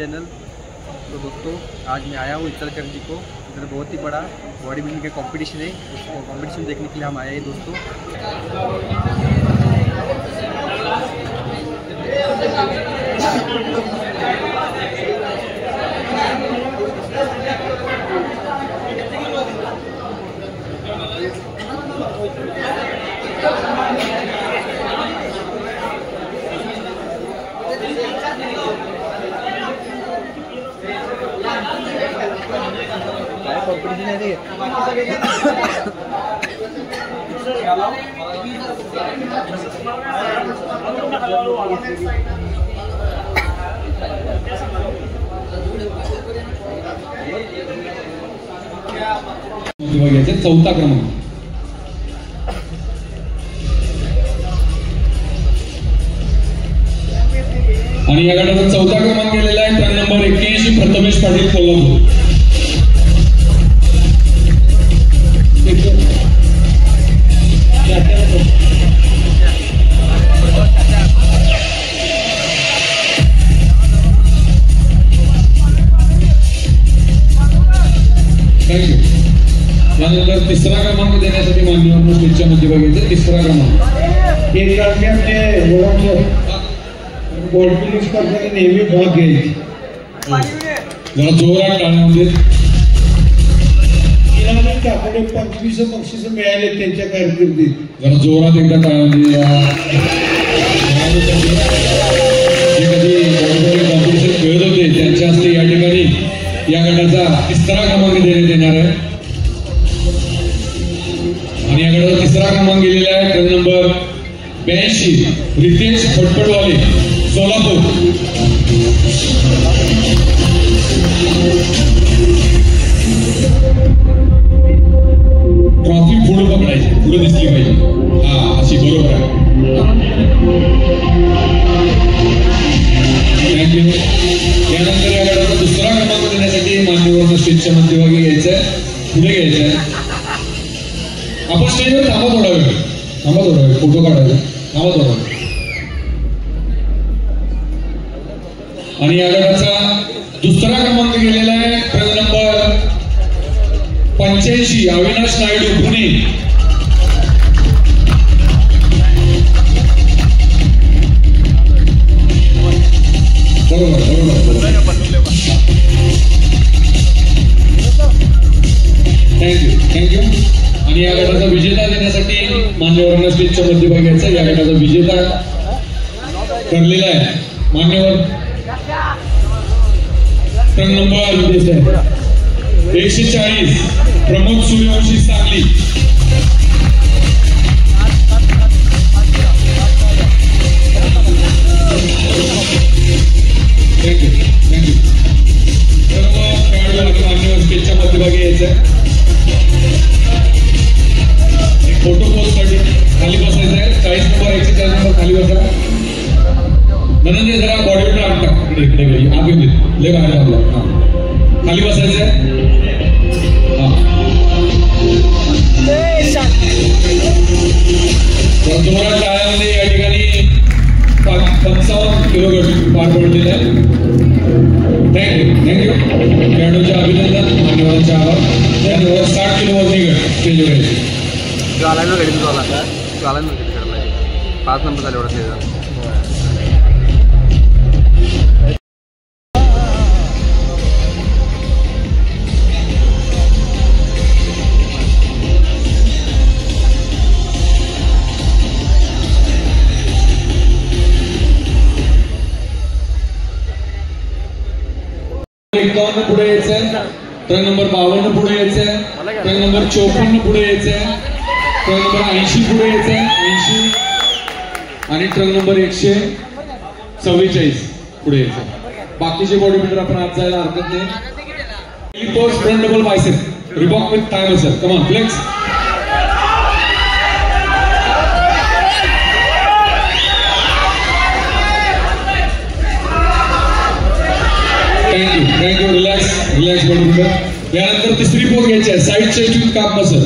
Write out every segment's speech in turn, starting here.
Channel. तो दोस्तों आज मैं आया हूँ इचलकरंजी को, इधर बहुत ही बड़ा बॉडी बिल्डिंग का कंपटीशन है। उसको कंपटीशन देखने के लिए हम आए हैं दोस्तों। चौथा क्रमांक आणि या गटाचा चौथा क्रमांक गेलेला आहे ट्रक नंबर 81 प्रथमेश पाटील कोल्हापूर। त्यानंतर तिसरा क्रमांक देण्यासाठी मान्यवर स्टेजच्या मध्यभागी तिसरा क्रमांक एक करके अपने बॉडी बिल्डिंग स्पर्धेत नेहमी भाग घ्यायचे। जरा जोरात टाळ्यांमध्ये आपले 25 बक्षीस मिळाले त्यांच्या कारकिर्दीत। जरा जोरात एकदा टाळ्यांमध्ये कॉम्पिटिशन खेळत होते त्यांच्या हस्ते या ठिकाणी या गटाचा तिसरा क्रमांक देण्यात येणार आहे। आणि या गटाचा तिसरा क्रमांक गेलेला आहे truck number 82 Ritesh Phatphatwale Solapur. Trophy पुढे पकडायची, पुढे दिसली पाहिजे, हा अशी बरोबर आहे। थँक्यू। यानंतर या गटाचा दुसरा क्रमांक देण्यासाठी मान्यवर स्टेजच्या मध्यभागी घ्यायचंय, पुढे घ्यायचंय। आपण स्टेजवर थांबा थोडा वेळ, फोटो काढायचा, थांबा थोडा वेळ। आणि या गटाचा दुसरा क्रमांक गेलेला आहे ट्रक नंबर 85 अविनाश नायडू पुणे। बरोबर। थँक्यू। आणि या गटाचा विजेता देण्यासाठी मान्यवरांना स्टेजच्या मध्यभागी घ्यायचा। या गटाचा विजेता ठरलेला आहे मान्यवर truck number 140 Pramod Suryavanshi Sangli. Thank you. सर्व खेळाडू मान्यवर स्टेजच्या मध्यभागी यायचं। फोटो पोजसाठी खाली बसायचं आहे। 40 नंबर 140 नंबर खाली बसा। धनंजय जरा बॉडी बिल्डर आणता इकडे आगे ले बाहेर आपला खाली बसायचं आहे। जोरात टाळ्यांमध्ये या ठिकाणी 55 किलो पार पडलेला आहे। थँक्यू। खेळाडूंचे अभिनंदन, मान्यवरांचे आभार। धन्यवाद। 60 किलो वजनी गट स्टेजवर आहे। गालांना गाडी गालांना 5 नंबर झाले एवढा स्टेज। पुढे यायचंय, ट्रक नंबर 52 पुढे यायचंय, ट्रक नंबर 54 पुढे यायचंय, ट्रक नंबर 80 पुढे यायचंय 80 आणि ट्रक नंबर 144 पुढे यायचंय। बाकीचे बॉडी बिल्डर आपण आज जायला हरकत नाही। Post front double bicep Reebok with thigh muscle, come on flex. Thank you. Relax body builder. यानंतर तिसरी पोज घ्यायची आहे, side chest with calf muscle.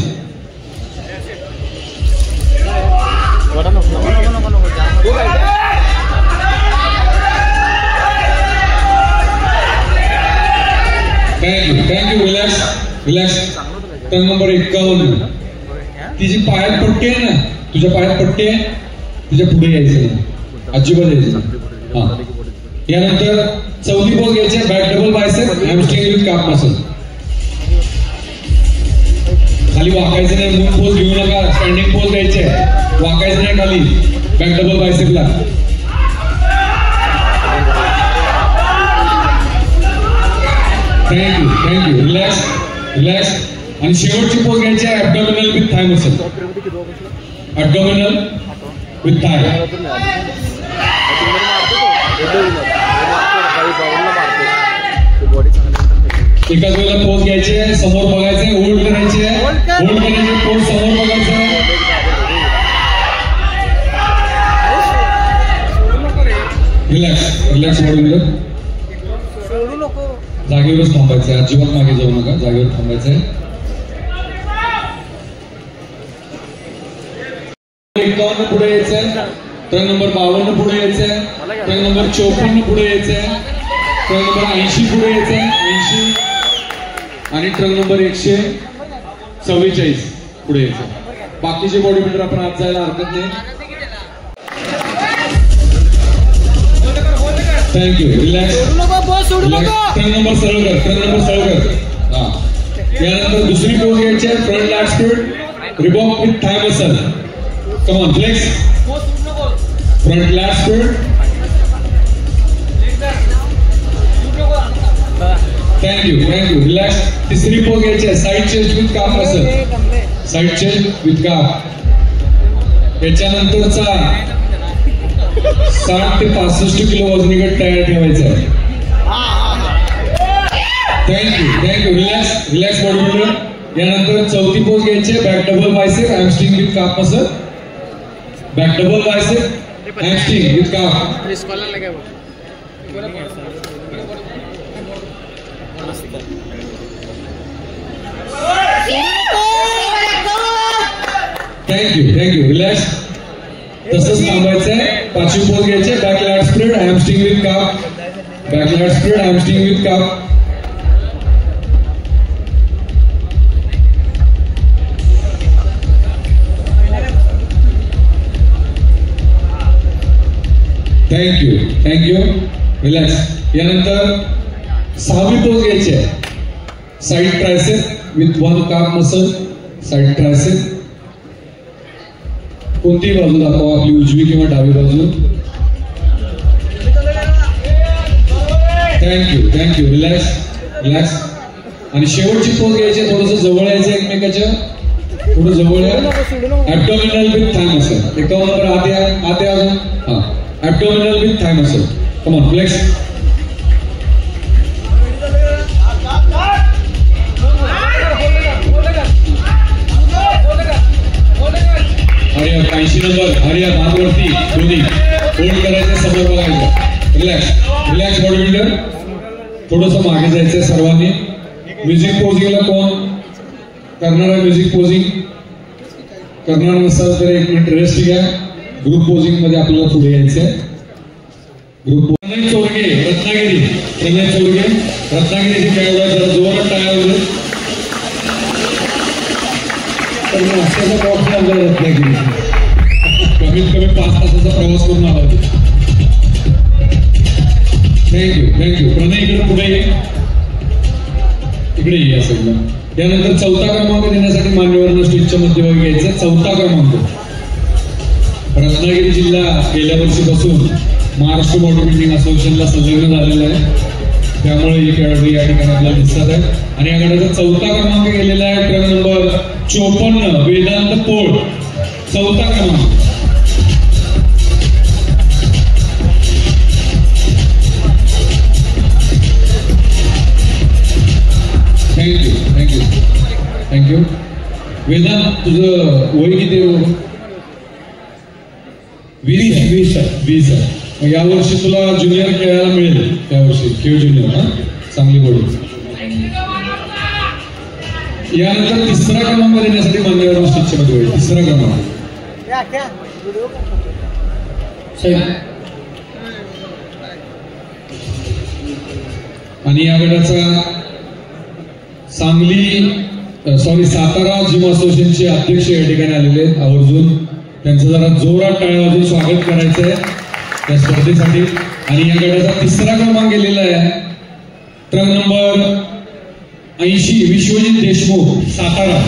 Thank you. Relax. Turn number 51. ती जी पायात पट्टी आहे ना, तुझ्या पायात पट्टी आहे, तुझ्या पुढे यायचं नाही, अजिबात यायचं नाही. हा. यानंतर चौथी पोज घ्यायची, back double bicep hamstring with calf muscle. खाली वाकायचं नाही, मून पोज घेऊ नका, स्टँडिंग पोज घ्यायचे, वाकायचं नाही खाली बॅक डबल बायसेपला. थँक्यू. रिलॅक्स. आणि शेवटची पोज घ्यायची आहे abdominal with thigh muscle. Abdominal with thigh. एकाच वेळेला पोज घ्यायचे, समोर बघायचे, होल्ड करायचे, पोज समोर बघायचं. Relax body. जागेवरच थांबायचंय, अजिबात मागे जाऊ नका, जागेवर थांबायचंय. 51 पुढे यायचंय, ट्रक नंबर 52 पुढे यायचंय, ट्रक नंबर 54 पुढे यायचंय, ट्रक नंबर 80 पुढे यायचंय, 80 आणि ट्रक नंबर 144 पुढे यायचंय. बाकीचे बॉडी बिल्डर आपण आज जायला हरकत नाही. थँक्यू. रिलॅक्स. ट्रक नंबर सरळ कर. हा. यानंतर दुसरी पोज घ्यायची आहे, front lat split Reebok with thigh muscle. Come on flex. Front lat split. Thank you. Relax. तिसरी पोज घ्यायची आहे, side chest with calf muscle. Side chest with calf. याच्यानंतरचा 60 ते 65 किलो वजनीगट तयार ठेवायचा आहे. थँक्यू. Relax body builder. यानंतर चौथी पोज घ्यायची, back double bicep hamstring with calf muscle. Back double bicep hamstring with calf. Thank you. Relax. तसंच थांबायचंय. पाचवी पोज घ्यायचे, back lat spread hamstring with calf. Back lat spread hamstring with calf. Thank you. Relax. यानंतर 6वी pose घ्यायची आहे, side tricep with one calf muscle. Side tricep. कोणतीही बाजू दाखवा, आपली उजवी किंवा डावी बाजू. थँक्यू. रिलॅक्स. आणि शेवटची पोज घ्यायची, थोडंसं जवळ यायचं एकमेकाच्या, थोडं जवळ या. Abdominal with thigh muscle. 51 number आते अजून. हा. Abdominal with thigh muscle. Come on flex. Hariya 80 number. हरिया भागवरती दोन्ही होल्ड करायचं, समोर बघायचं. Relax body builder. थोडंसं मागे जायचंय सर्वांनी. म्युझिक पोजिंगला कोण करणार आहे? म्युझिक पोजिंग करणार नसाल तर 1 मिनिट रेस्ट घ्या. ग्रुप पोजिंग मध्ये आपल्याला पुढे यायचंय. ग्रुप. प्रणय चोरगे रत्नागिरीची खेळाडू, जरा जोरात टाळ्या वगैरे. रत्नागिरी कमीत कमी 5 तासाचा प्रवास करून आला. थँक्यू. प्रणय इकडे पुढे इकडे ये सगळं. यानंतर 4था क्रमांक देण्यासाठी मान्यवरांना स्टेजच्या मध्यभागी घ्यायचं. 4था क्रमांक. रत्नागिरी जिल्हा गेल्या वर्षीपासून महाराष्ट्र बॉडी बिल्डिंग असोसिएशनला संलग्न झालेला आहे, त्यामुळे हे खेळाडू या ठिकाणी आपल्याला दिसतात आहे. आणि या गटाचा 4था क्रमांक गेलेला आहे, ट्रक नंबर 54 वेदांत पोळ. 4था क्रमांक. थँक्यू. वेदांत, तुझं वय किती? 20 आहे. यावर्षी तुला ज्युनियर खेळायला मिळेल. त्यावर्षी खेळ ज्युनियर. हा, चांगली बॉडी. यानंतर 3रा क्रमांक देण्यासाठी मान्यवर स्टेजच्या मध्ये होईल. 3रा क्रमांक. आणि या गटाचा सातारा जिम असोसिएशनचे अध्यक्ष या ठिकाणी आलेले आहेत आवर्जून त्यांचं जरा जोरात टाळ्या वाजवून स्वागत करायचं आहे या स्पर्धेसाठी. आणि या गटाचा 3रा क्रमांक गेलेला आहे truck number 80 Vishwajit Deshmukh Satara.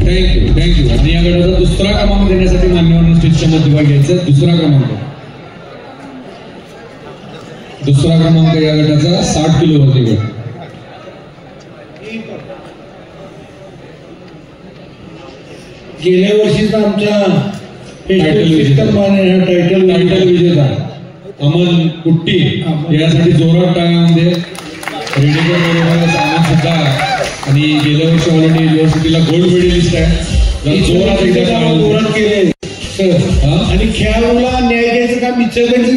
Thank you. आणि या गटाचा 2रा क्रमांक देण्यासाठी मान्यवरांना स्टेजच्या मध्यभागी घ्यायचा. 2रा क्रमांक या गटाचा 60 किलो वरती गट. गेल्या वर्षीचा आमच्या टायटल विजेता अमन कुट्टी यासाठी जोरात टाळ्यामध्ये रेडेकर बरोबर सामान सुद्धा. आणि गेल्या वर्षी ऑलरेडी युनिव्हर्सिटीला गोल्ड मेडलिस्ट आहे. जोरात केले आणि खेळाडूला न्याय द्यायचं काम इच्छागंज.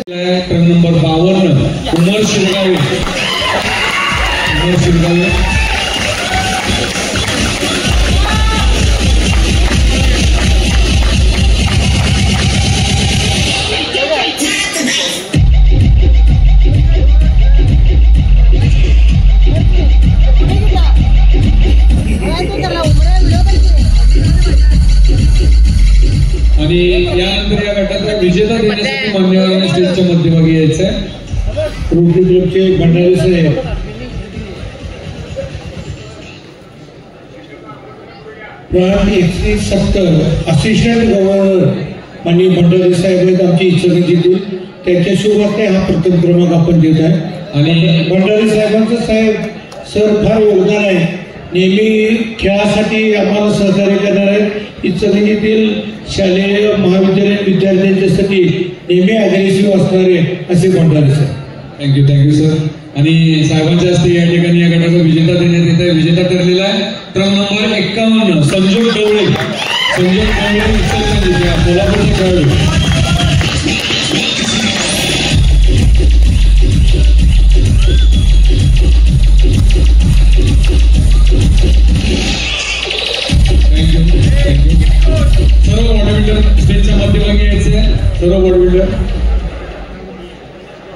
ट्रक नंबर 52 उमर शिरगावे. आणि यानंतर या गटाचा विजेता देण्यासाठी मान्यवरांना स्टेजच्या मध्यभागी यायचं आहे. रोटरी क्लबचे भंडारी साहेब, प्रांत 170 असिस्टंट गव्हर्नर माननीय भंडारी साहेब आहेत आमची इचलकरंजीतील. त्यांच्या शुभ हस्ते हा प्रथम क्रमांक आपण देत आहे. आणि भंडारी साहेबांचं सर फार योगदान आहे. नेहमी खेळासाठी आम्हाला सहकार्य करणार आहेत. इचलकरंजीतील शालेय महाविद्यालयीन विद्यार्थ्यांच्यासाठी नेहमी अग्रेसिव्ह असणारे असे भंडारी साहेब. Thank you sir. आणि साहेबांच्या हस्ते या ठिकाणी या गटाचा विजेता देण्यात येत आहे. विजेता ठरलेला आहे ट्रक नंबर 51 संजोग डवळे. कोल्हापूरचे खेळाडू. सर्व बॉडीबिल्डर स्टेजच्या मध्यभागी यायचे. सर्व बॉडीबिल्डर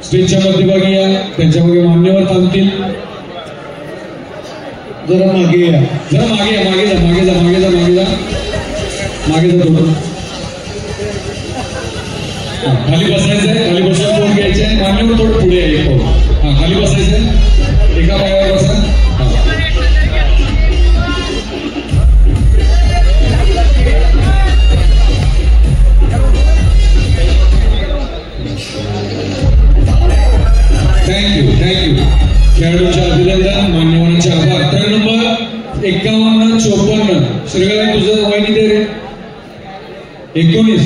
स्टेजच्या मध्यभागी या. त्यांच्या मागे मान्यवर थांबतील. जरा मागे या. मागे जा थोडं. खाली बसायचंय. खाली बसून फोन घ्यायचे. मान्यवर थोडं पुढे आहे. खाली बसायचंय. एका पायावर बसा. थँक्यू. खेळाडूंचे अभिनंदन, मान्यवरांचे आभार. ट्रक नंबर 51-54 श्रीगाव तुझं वय किती रे? 19.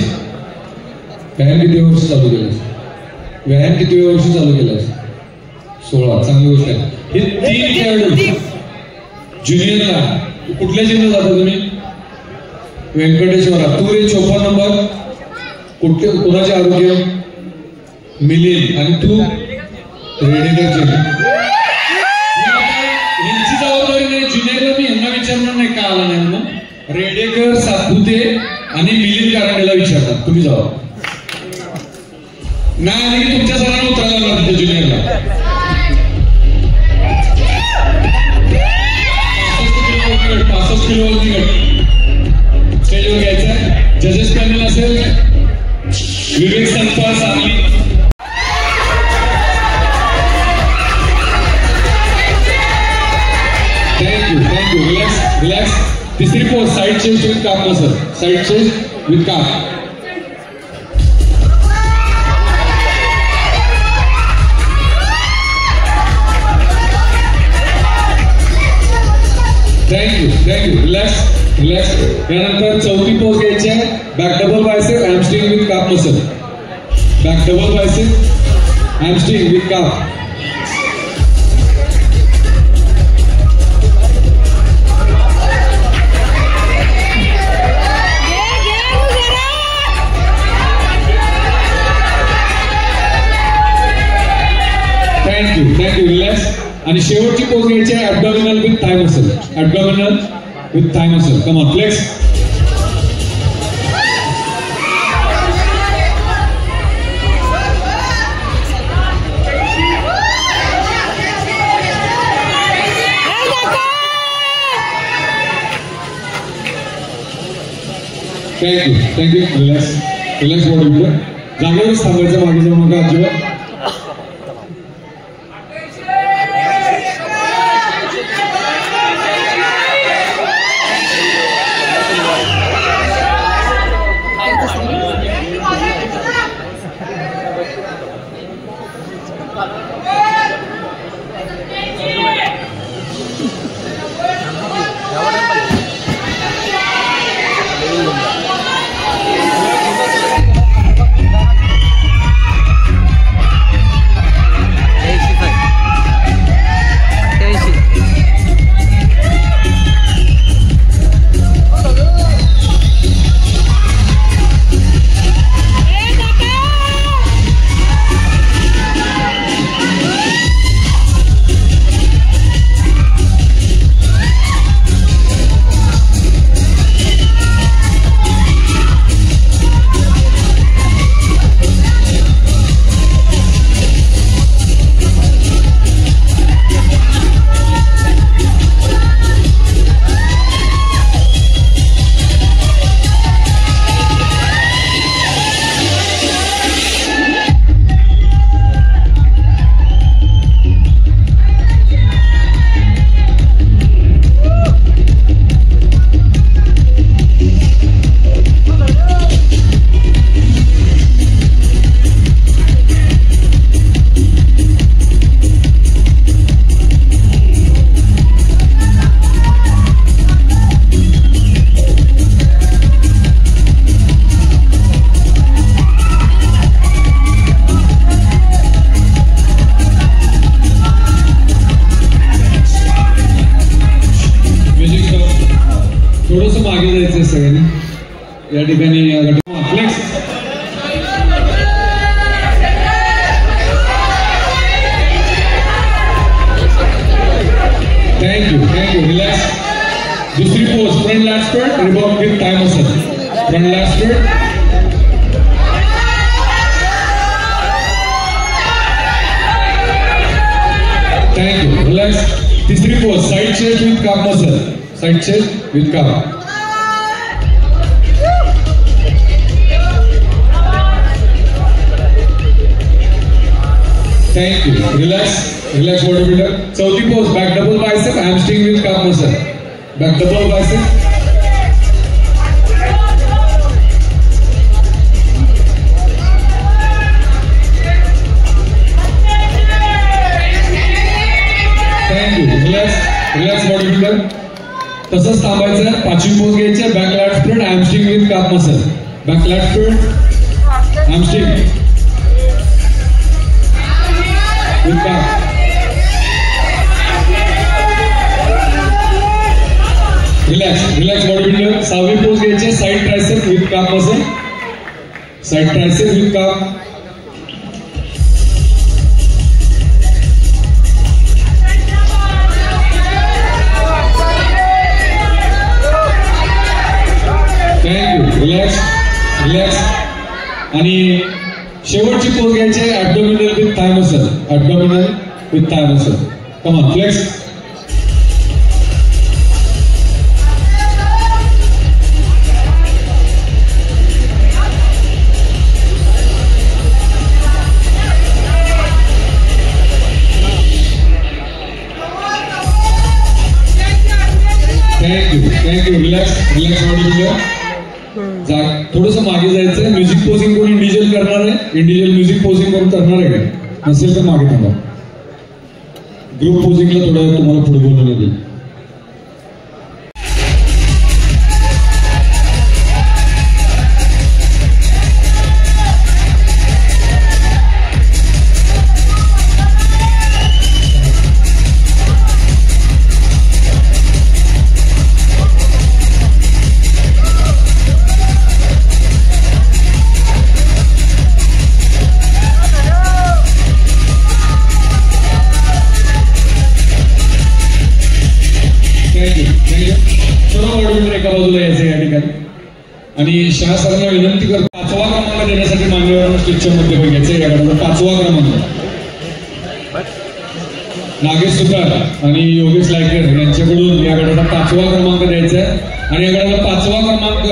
व्यायाम किती वर्ष चालू केलास? 16. चांगली गोष्ट आहे. हे 3 खेळाडू ज्युनियरला कुठल्या जिल्ह्यात जाता तुम्ही? व्यंकटेश्वरा. तू रे 54 नंबर कोणाचे आरोग्य? मिलिंद. आणि तू रेडेकरचे. यांची जबाबदारी नाही. ज्युनियरला मी यांना विचारणार नाही का आला नाही म्हणून. रेडेकर, सातपुते आणि मिलिंद कारंडेला विचारतात. तुम्ही जावा. नाही आले की तुमच्या सरांना उतरायला लागणार तिथे ज्युनियरला. 65 किलोवरती गट स्टेजवर घ्यायचा आहे. जजेस पॅनल असेल विवेक संपा सांगली. थँक्यू. रिलॅक्स. तिसरी post side chest with calf muscle. Side chest with calf. Thank you. Relax. यानंतर चौथी पोस्ट घ्यायची आहे. Back double bicep hamstring with calf muscle. Back double bicep hamstring with calf. Thank you. Relax. आणि शेवटची pose घ्यायची आहे abdominal with thigh muscle. Abdominal with thigh muscle. Come on, flex. Thank you. Relax bodybuilder. जागेवरच थांबायचं, मागे जाऊ नका अजिबात. थोडंसं मागे जायचं सगळ्यांनी या ठिकाणी फ्लेक्स. थँक्यू. रिलॅक्स. दुसरी pose front lat spread Reebok with thigh muscle. Front lat spread. Thank you. Relax. तिसरी pose side chest with calf muscle. Side chest with cover. Thank you. Relax bodybuilder. Chauthi pose, back double bicep, hamstring with calf muscle. Back double bicep. Thank you. Relax bodybuilder. तसंच थांबायचं. पाचवी pose घ्यायची. Back lat spread, hamstring with calf muscle. Back lat spread, hamstring with calf. Relax bodybuilder. सहावी pose घ्यायची. Side tricep with calf muscle. Side tricep with calf. Relax. आणि शेवटची pose घ्यायची. Abdominal with thigh muscle. Abdominal with thigh muscle. Come on, flex. Thank you. Relax bodybuilder. थोडंसं मागे जायचंय. Music posing कोण individual करणार आहे? इंडिव्हिज्युअल म्युझिक पोजिंग कोण करणार आहे का? नसेल तर मागे थांबा. ग्रुप पोजिंगला थोडं तुम्हाला पुढे बोलवलं येईल. आणि शाह सरांना विनंती करतो 5वा क्रमांक देण्यासाठी मान्यवरांना स्टेजच्या मध्ये बघायचं. या गटाचा 5वा क्रमांक नागेश सुतार आणि योगेश लायकर यांच्याकडून या गटाचा 5वा क्रमांक द्यायचा आहे. आणि या गटाला 5वा क्रमांक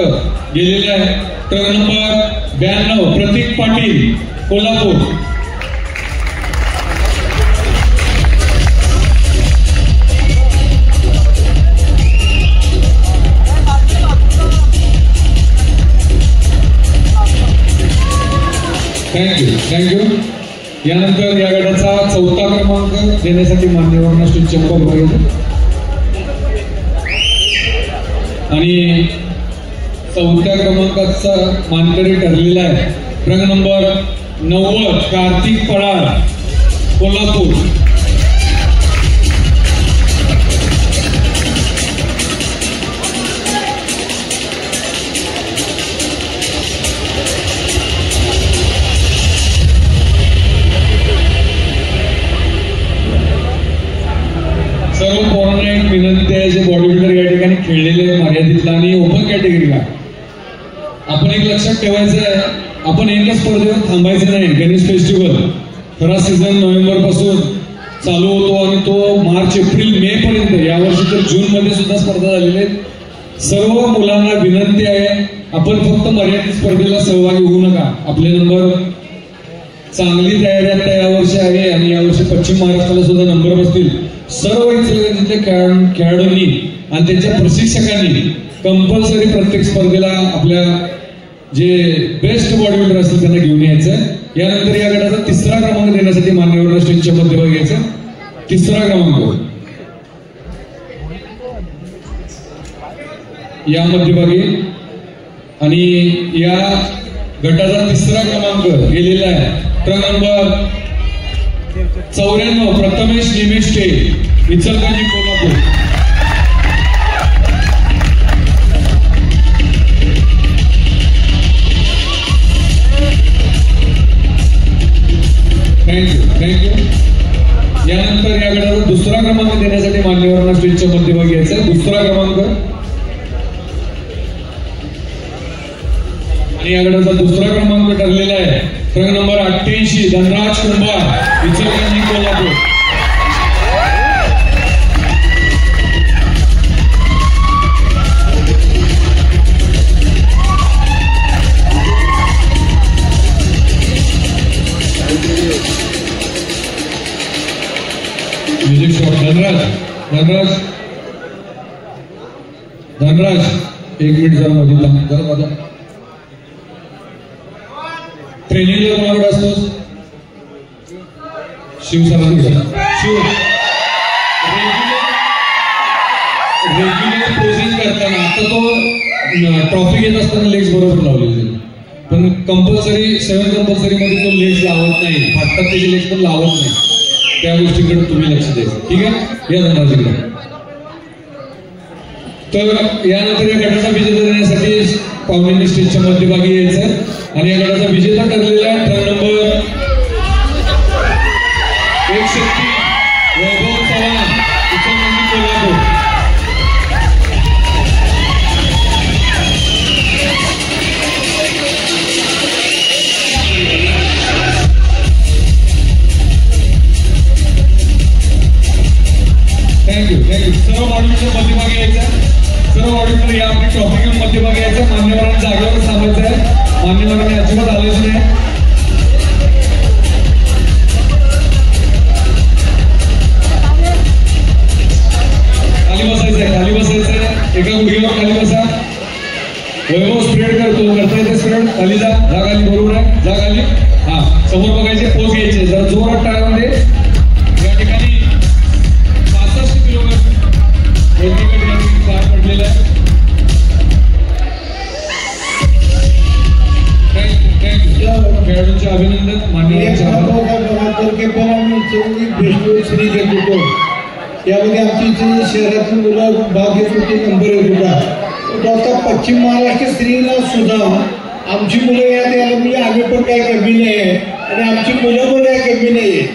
गेलेला आहे ट्रक नंबर 92 प्रतीक पाटील कोल्हापूर. थँक्यू. यानंतर या गटाचा 4था क्रमांक देण्यासाठी मान्यवरांना स्टेजच्या मध्ये बघायचं. आणि 4थ्या क्रमांकाचा मानकरी ठरलेला आहे ट्रक नंबर 90 कार्तिक पळार कोल्हापूर. सर्व पोरांना एक विनंती आहे, जे बॉडी बिल्डर या ठिकाणी खेळलेले मर्यादितला आणि ओपन कॅटेगरीला आपण एक लक्षात ठेवायचं आहे, आपण एकच स्पर्धेवर थांबायचं नाही. गणेश फेस्टिवल खरा सीझन नोव्हेंबर पासून चालू होतो आणि तो मार्च एप्रिल मे पर्यंत, यावर्षी तर जून मध्ये सुद्धा स्पर्धा झालेल्या आहेत. सर्व मुलांना विनंती आहे, आपण फक्त मर्यादित स्पर्धेला सहभागी होऊ नका. आपले नंबर चांगली तयारी आता यावर्षी आहे आणि यावर्षी पश्चिम महाराष्ट्राला सुद्धा नंबर बसतील. सर्व इथले खेळाडूंनी आणि त्यांच्या प्रशिक्षकांनी कंपल्सरी प्रत्येक स्पर्धेला आपल्या जे बेस्ट बॉडी बिल्डर असतील त्यांना घेऊन यायचं. यानंतर या गटाचा 3रा क्रमांक देण्यासाठी मान्यवरांना स्टेजच्या मध्ये बघायचं. 3रा क्रमांक या मध्यभागी. आणि या गटाचा 3रा क्रमांक गेलेला आहे ट्रक नंबर 94 प्रथमेश निमेश टे इचलकरंजी कोल्हापूर. थँक्यू. यानंतर या गटाचा 2रा क्रमांक देण्यासाठी मान्यवरांना स्टेजच्या मध्यभागी यायचा. 2रा क्रमांक आणि या गटाचा 2रा क्रमांक ठरलेला आहे truck number 88 Dhanraj Kumbhar Ichalkaranji Kolhapur. Music shop Dhanraj 1 minute जरा मध्ये जरा माझा ट्रेनिंगला कोणाकडे असतोस? शिवसरांकडे. रेग्युलर पोजिंग करताना आता तो ट्रॉफी घेत असताना लेग्स बरोबर लावलेले, पण कंपल्सरी 7 कंपल्सरी मध्ये तो लेग्स लावत नाही, फाटतात त्याचे लेग्स पण लावत नाही. त्या गोष्टीकडे तुम्ही लक्ष द्यायचं. ठीक आहे. या धनराजीकडे. तर यानंतर या गटाचा विजेता देण्यासाठी पाहुण्यांनी स्टेजच्या मध्यभागी यायचं आणि या गटाचा विजेता ठरलेला आहे ट्रक नंबर 1 वैभव चव्हाण इचलकरंजी कोल्हापूर. थँक्यू. सर्व ऑडिटच्या मध्यभागी यायचं. सर्व ऑडिटर या आपली ट्रॉफी घेऊन मध्यभागी यायचं. मान्यवरांना जागेवर थांबायचं आहे. मान्यवरांनी अजिबात आलेच नाही. खाली बसायचंय. एका गुडघ्यावर खाली बसा. वैभव स्प्रेड करता येते स्प्रेड. खाली जा खाली. बरोबर आहे. जा खाली. हा समोर बघायचे. पोज घ्यायचे. जरा जोरात टाळ्यामध्ये. या ठिकाणी 65 किलोमीटर पार पडलेलं आहे. खेळाडूंचे अभिनंदन. मान्यवरांचे यामध्ये आमची इथे शहरातील मुलं भाग घेत होते. नंबर 1 होता. आता पश्चिम महाराष्ट्र स्त्रीला सुद्धा आमची मुलं यात यायला म्हणजे आम्ही पण काही कमी नाही आहे आणि आमची मुलं पण काही कमी नाही आहे.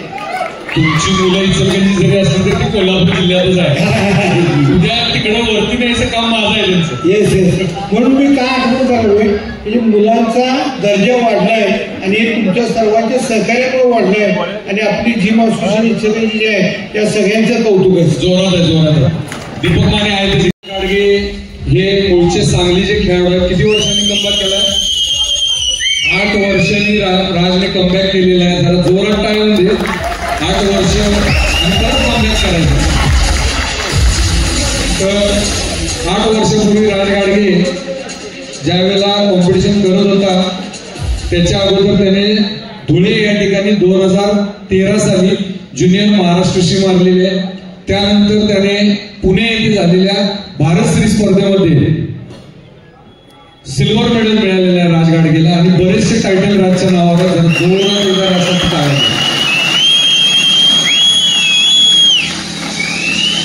तुमची मुलं इचलकरंजी जरी असली तर ती कोल्हापूर जिल्ह्यातच आहे. उद्या तिकडं वरती न्यायचं काम माझं आहे त्यांचं. येस म्हणून मी काय आठवण करावे म्हणजे मुलांचा दर्जा वाढलाय आणि तुमच्या सर्वांच्या सहकार्यामुळे वाढलाय आणि आपली जिम असोसिएशन इचलकरंजी जी आहे या सगळ्यांचं कौतुक आहे. जोरात आहे, जोरात आहे. दीपक माने आहेत गाडगे हे मूळचे सांगलीचे खेळाडू आहेत. किती वर्षांनी कमबॅक केलाय? 8 वर्षांनी राजने कमबॅक केलेला आहे. जरा जोरात टाळून दे. 8 वर्ष आणि परत कमबॅक करायचं. तर 8 वर्षापूर्वी राज गाडगे ज्या वेळेला कॉम्पिटिशन करत होता त्याच्या अगोदर त्याने धुळे या ठिकाणी 2013 साली ज्युनियर महाराष्ट्रशी मारलेले. त्यानंतर त्याने पुणे येथे झालेल्या भारतश्री स्पर्धेमध्ये सिल्वर मेडल मिळालेलं आहे राज गाडगेला आणि बरेचसे टायटल राजच्या नावावर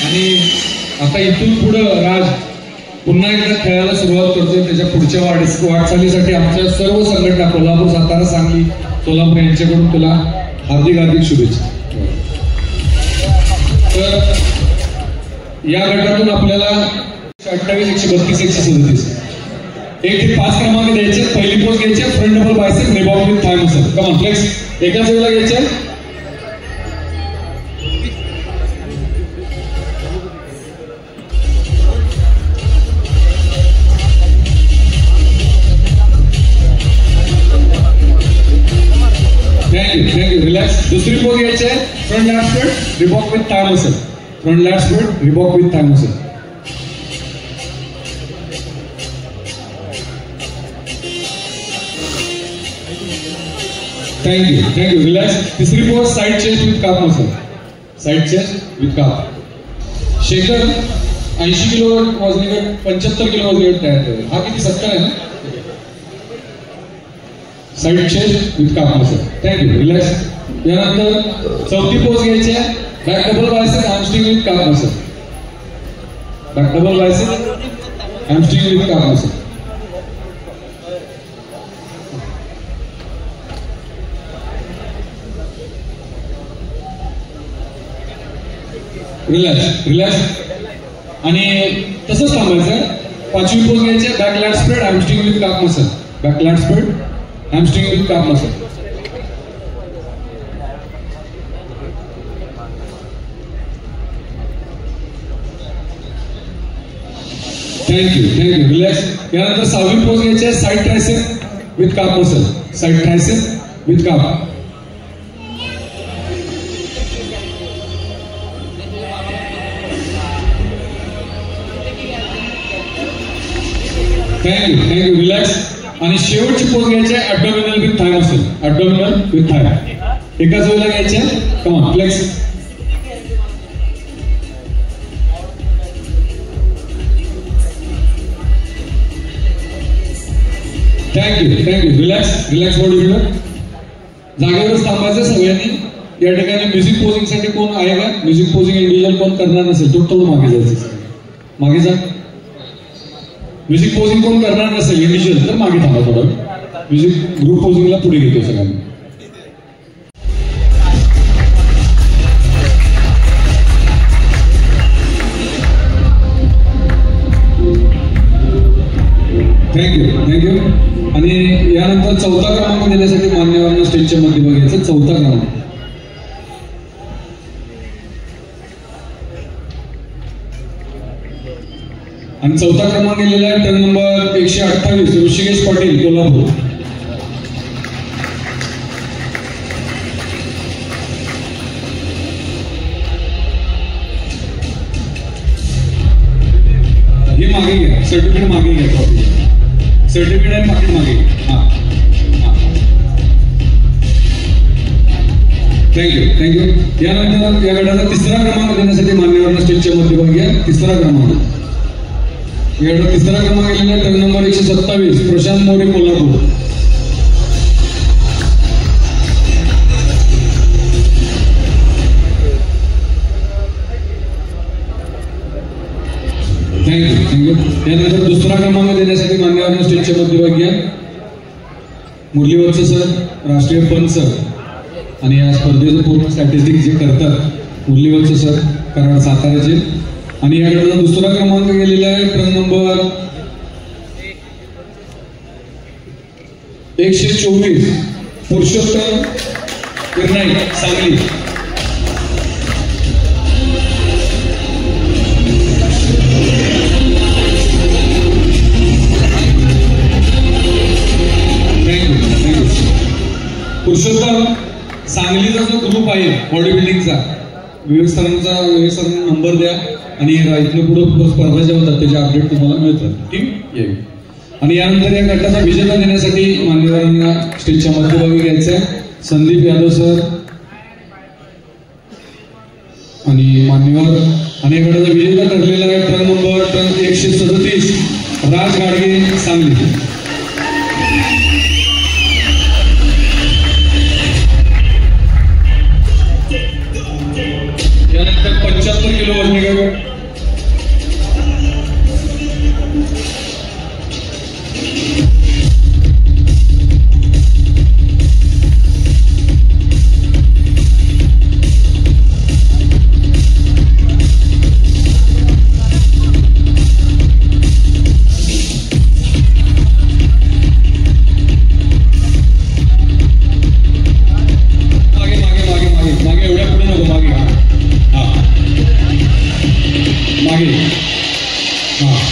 आणि आता इथून पुढं राज पुन्हा एकदा खेळायला सुरुवात करतोय. त्याच्या पुढच्या वाटचालीसाठी आमच्या सर्व संघटना कोल्हापूर, सातारा, सांगली, सोलापूर यांच्याकडून तुला हार्दिक हार्दिक शुभेच्छा. तर या गटातून आपल्याला 28, 132, 137 1 ते 5 क्रमांक द्यायचे. पहिली पोस्ट घ्यायची front double bicep Reeboks with thigh muscle. Come on flex. एकाच वेळेला घ्यायचे. थँक्यू. रिलॅक्स. दुसरी पोज घ्यायची आहे front lat spread Reebok with thigh muscle. Front lat spread Reebok with thigh muscle. Thank you. Relax. तिसरी pose side chest with calf muscle. Side chest with calf. Shekhar 80 kilo वजनीगट 75 kilo वजनीगट तयार केले. हा किती 70 आहे ना. Side chest with calf muscle. Thank you. Relax. यानंतर चौथी पोज घ्यायची आहे back double bicep hamstring with calf muscle. Back double bicep hamstring with calf muscle. Relax. आणि तसंच थांबायचं. पाचवी पोज घ्यायची आहे back lat spread hamstring with calf muscle. Back lat spread hamstring with calf muscle. Thank you. Relax. यानंतर 6वी pose घ्यायची आहे side tricep with calf muscle. Side tricep with calf. Thank you. Relax. आणि शेवटची पोज घ्यायची आहे abdominal with thigh muscle. Abdominal with thigh. एकाच वेळेला घ्यायचे. Come on flex. Thank you. Relax body builder. जागेवरच थांबायचं सगळ्यांनी. या ठिकाणी म्युझिक पोजिंग साठी कोण आहे का? म्युझिक पोजिंग इंडिव्हिज्युअल कोण करणार नसेल तो थोडं मागे जायचं. मागे जा. म्युझिक पोजिंग कोण करणार नसेल इंडिव्हिज्युअल तर मागे थांबा थोडं. म्युझिक ग्रुप पोजिंगला पुढे घेतो सगळ्यांना. थँक्यू. आणि यानंतर 4था क्रमांक देण्यासाठी मान्यवरांना स्टेजच्या मध्ये बघायचं. 4था क्रमांक. आणि 4था क्रमांक दिलेला आहे टर्न नंबर 128 ऋषिकेश पाटील कोल्हापूर. हे मागे घ्या. सर्टिफिकेट मागे घ्या. सर्टिफिकेट आणि पाकिट मागे. थँक्यू. यानंतर या गटाचा 3रा क्रमांक देण्यासाठी मान्यवरांना स्टेजच्या मध्ये बघूया. 3रा क्रमांक. याचा 3रा क्रमांक गेलेला turn number 127 Prashant More Kolhapur. Thank you. यानंतर 2रा क्रमांक देण्यासाठी मान्यवरांना स्टेजच्या मध्यभागी मुरलीवरचे सर, राष्ट्रीय पंच आणि या स्पर्धेचं पूर्ण स्टॅटिस्टिक जे करतात मुरलीवरचे सर कराड साताऱ्याचे. आणि या गटाचा 2रा क्रमांक गेलेला आहे टर्न नंबर 124 पुरुषोत्तम किरनाई सांगली. पुरुषोत्तम सांगलीचा जो ग्रुप आहे बॉडी बिल्डिंगचा विवेक सरांना नंबर द्या आणि इथनं पुढे स्पर्धा ज्या होतात त्याचे अपडेट तुम्हाला मिळतात. ठीक येईल. आणि यानंतर या गटाचा विजेता देण्यासाठी मान्यवरांना स्टेजच्या मध्यभागी घ्यायचं आहे. संदीप यादव सर आणि मान्यवर आणि या गटाचा विजेता ठरलेला आहे ट्रक नंबर 137 राज गाडगे सांगली. यानंतर 75 किलो वजनी गट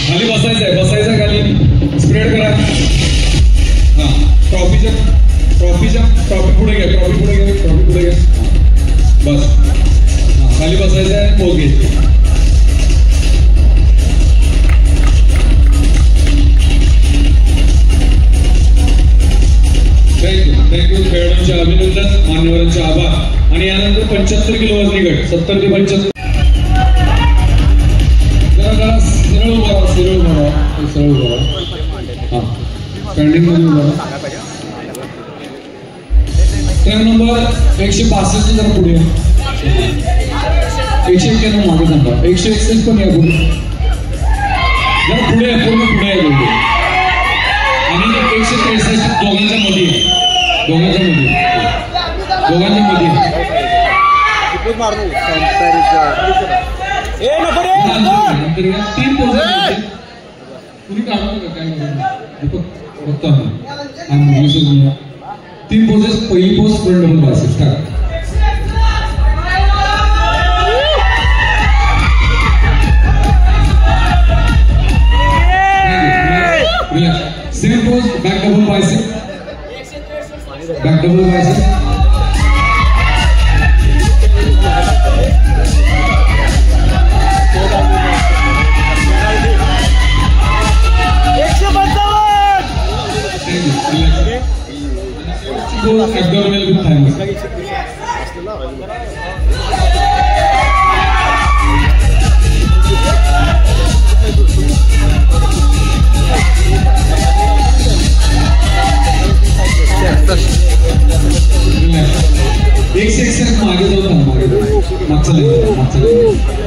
खाली बसायचं खाली स्प्रेड करा. ट्रॉफी पुढे घ्या बस. खाली बसायचं आहे पोच घ्यायची. थँक्यू खेळाडूंचे अभिनंदन, मान्यवरांचे आभार. आणि यानंतर 75 किलो वजनी गट 70 ते 75 सरळ उभा स्टँडिंग मध्ये उभा. ट्रक नंबर 165 जरा पुढे 191 मागे सांगा. 161 पण या पुढे जरा पुढे पूर्ण पुढे आहे दोघे. आणि 163 दोघांच्या मध्ये तीन पोस्ट तुम्ही काढू नका काय बघतो आम्ही. 3 पोजेस. पहिली पोस्ट फ्रंट डबल बायसेप्स टाका. Second post back double bicep. abdominal with thymus. एक सेक्शन मागे जाऊ मागचं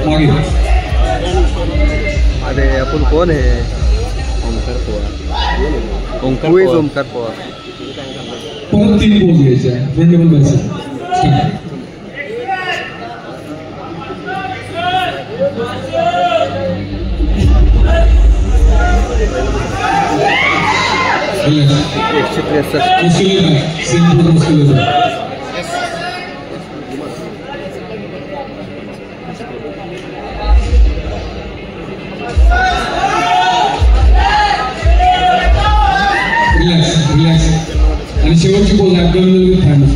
मागे. अरे आपण कोण आहे? ओंकार पवार. परत 3 पोज घ्यायचे आहे. Front double bicep. रिलॅक्स आणि शेवटची pose abdominal with thymus.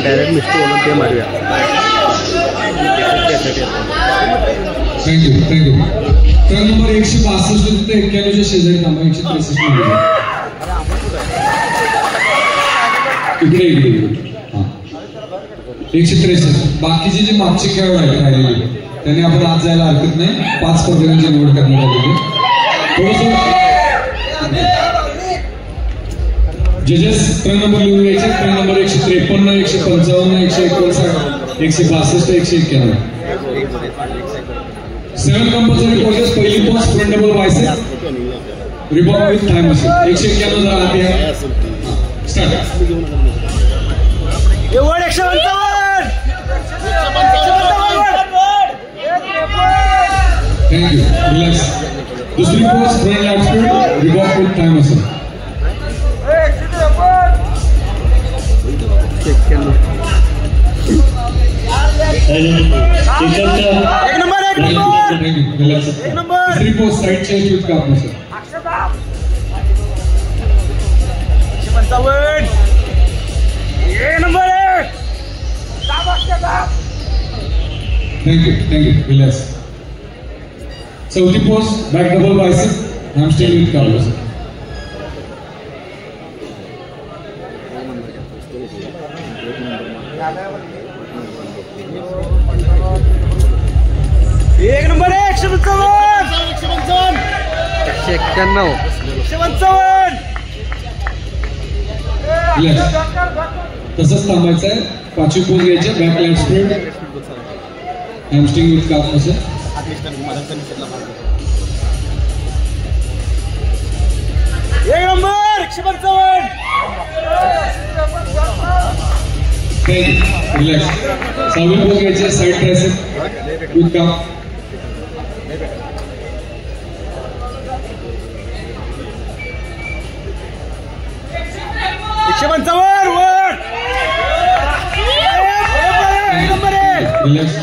Direct mister म्हणून ते मारूया. थँक्यू. ट्रक नंबर 162 ते 91 शेजारी थांबा. 163 इकडे हां 163. बाकीचे जे मागचे खेळ आहेत राहिलेले त्यांनी आपण आज जायला हरकत नाही. 5 स्पर्धकांची निवड करण्यात आलेली. जजेस ट्रक नंबर लिहून घ्यायचे. Truck number 153, 155, 159, 162, 191. 7 compulsory poses. पहिली pose front double bicep ribbon with thigh machine. 191 जरा आते आहे. स्टार्ट. एवढ 155 थँक्यू. रिलॅक्स. दुसरी post front light speed Reebok with time असेल. एक नंबर थँक्यू. रिलॅक्स. दुसरी post side chest with calf असेल. 155. एक नंबर थँक्यू. रिलॅक्स. चौथी post back double bicep hamstring with calf असेल. एक नंबर 155. 191. 155. तसंच थांबायचं आहे. पाचवी पोज घ्यायची back light spread hamstring with calf असेल. एक नंबर 155. थँक्यू. रिलॅक्स. सहावी पोज घ्यायची side tricep with calf. Relax.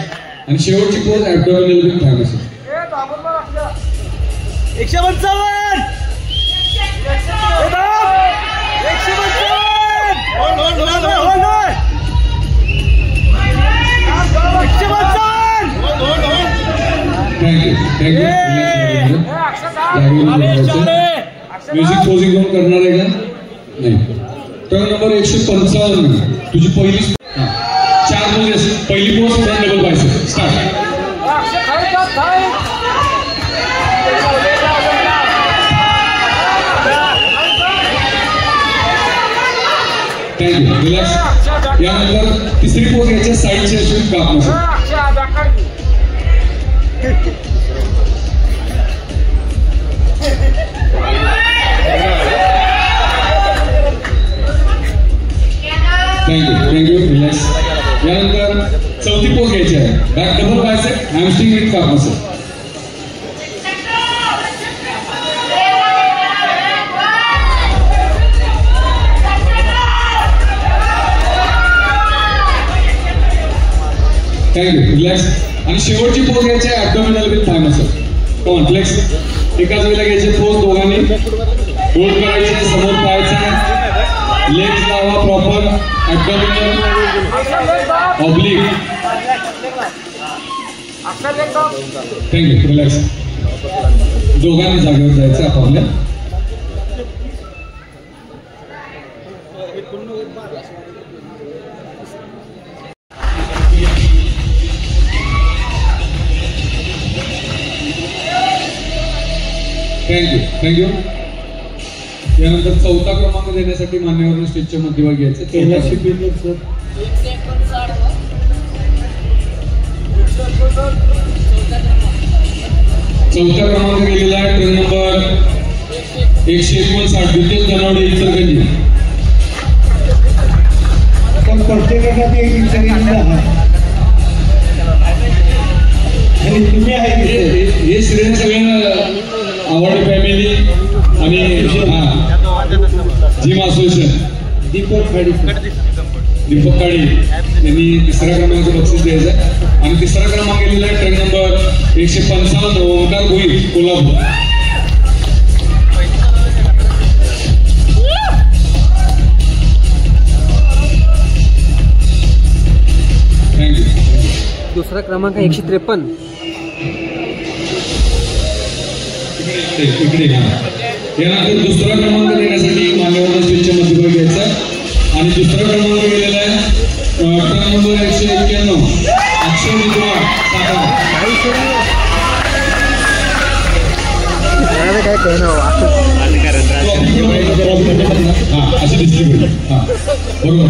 आणि शेवटची pose abdominal with thigh massage. 155. Thank you. Music posing कोण करणार आहे का? नाही. Turn number 155. तुझी पहिली 4 पोज. पहिली pose front double bicep start. Thank you. Relax. यानंतर तिसरी पोज घ्यायची side chest with calf massage. Thank you. Relax. यानंतर चौथी पोज घ्यायची आहे back double bicep hamstring with calf massage. Thank you. Relax. आणि शेवटची पोज घ्यायची आहे abdominal with thigh massage. Come flex. एकाच वेळेला घ्यायचे पोज दोघांनी. होल्ड करायचे. समोर पाहायचं. लेग्स लावा प्रॉपर. ॲब्डोमिनल ऑब्लिक. थँक्यू. रिलॅक्स. दोघांनी जागेवर जायचं आपापल्या. थँक्यू. यानंतर चौथा क्रमांक देण्यासाठी मान्यवर स्टेजच्या मध्यभाग घ्यायचं. चौथा क्रमांक गेलेला आहे ट्रेन नंबर 159 द्वितीय धनावडे इचलकरंजी. पण प्रत्येकाला ते एक इचलकरंजी आहे आणि तुम्ही आहे. हे श्रेय सगळं आवड फॅमिली आणि जिम असोसिएशन दीपक काळे यांनी तिसऱ्या क्रमांकाचं बक्षीस द्यायचं आहे. आणि तिसरा क्रमांक गेलेला आहे ट्रेन नंबर 155 ओंकार भोई कोल्हापूर. थँक्यू. दुसरा क्रमांक 153. इकडे यानंतर दुसरा क्रमांक देण्यासाठी मान्यवर स्टेजच्या मध्यभागी घ्यायचा. आणि दुसरा क्रमांक गेलेला आहे ट्रक नंबर 191 अक्षय मित्रा सातारा. काय कहणं असं डिस्ट्रीब्युट. बरोबर.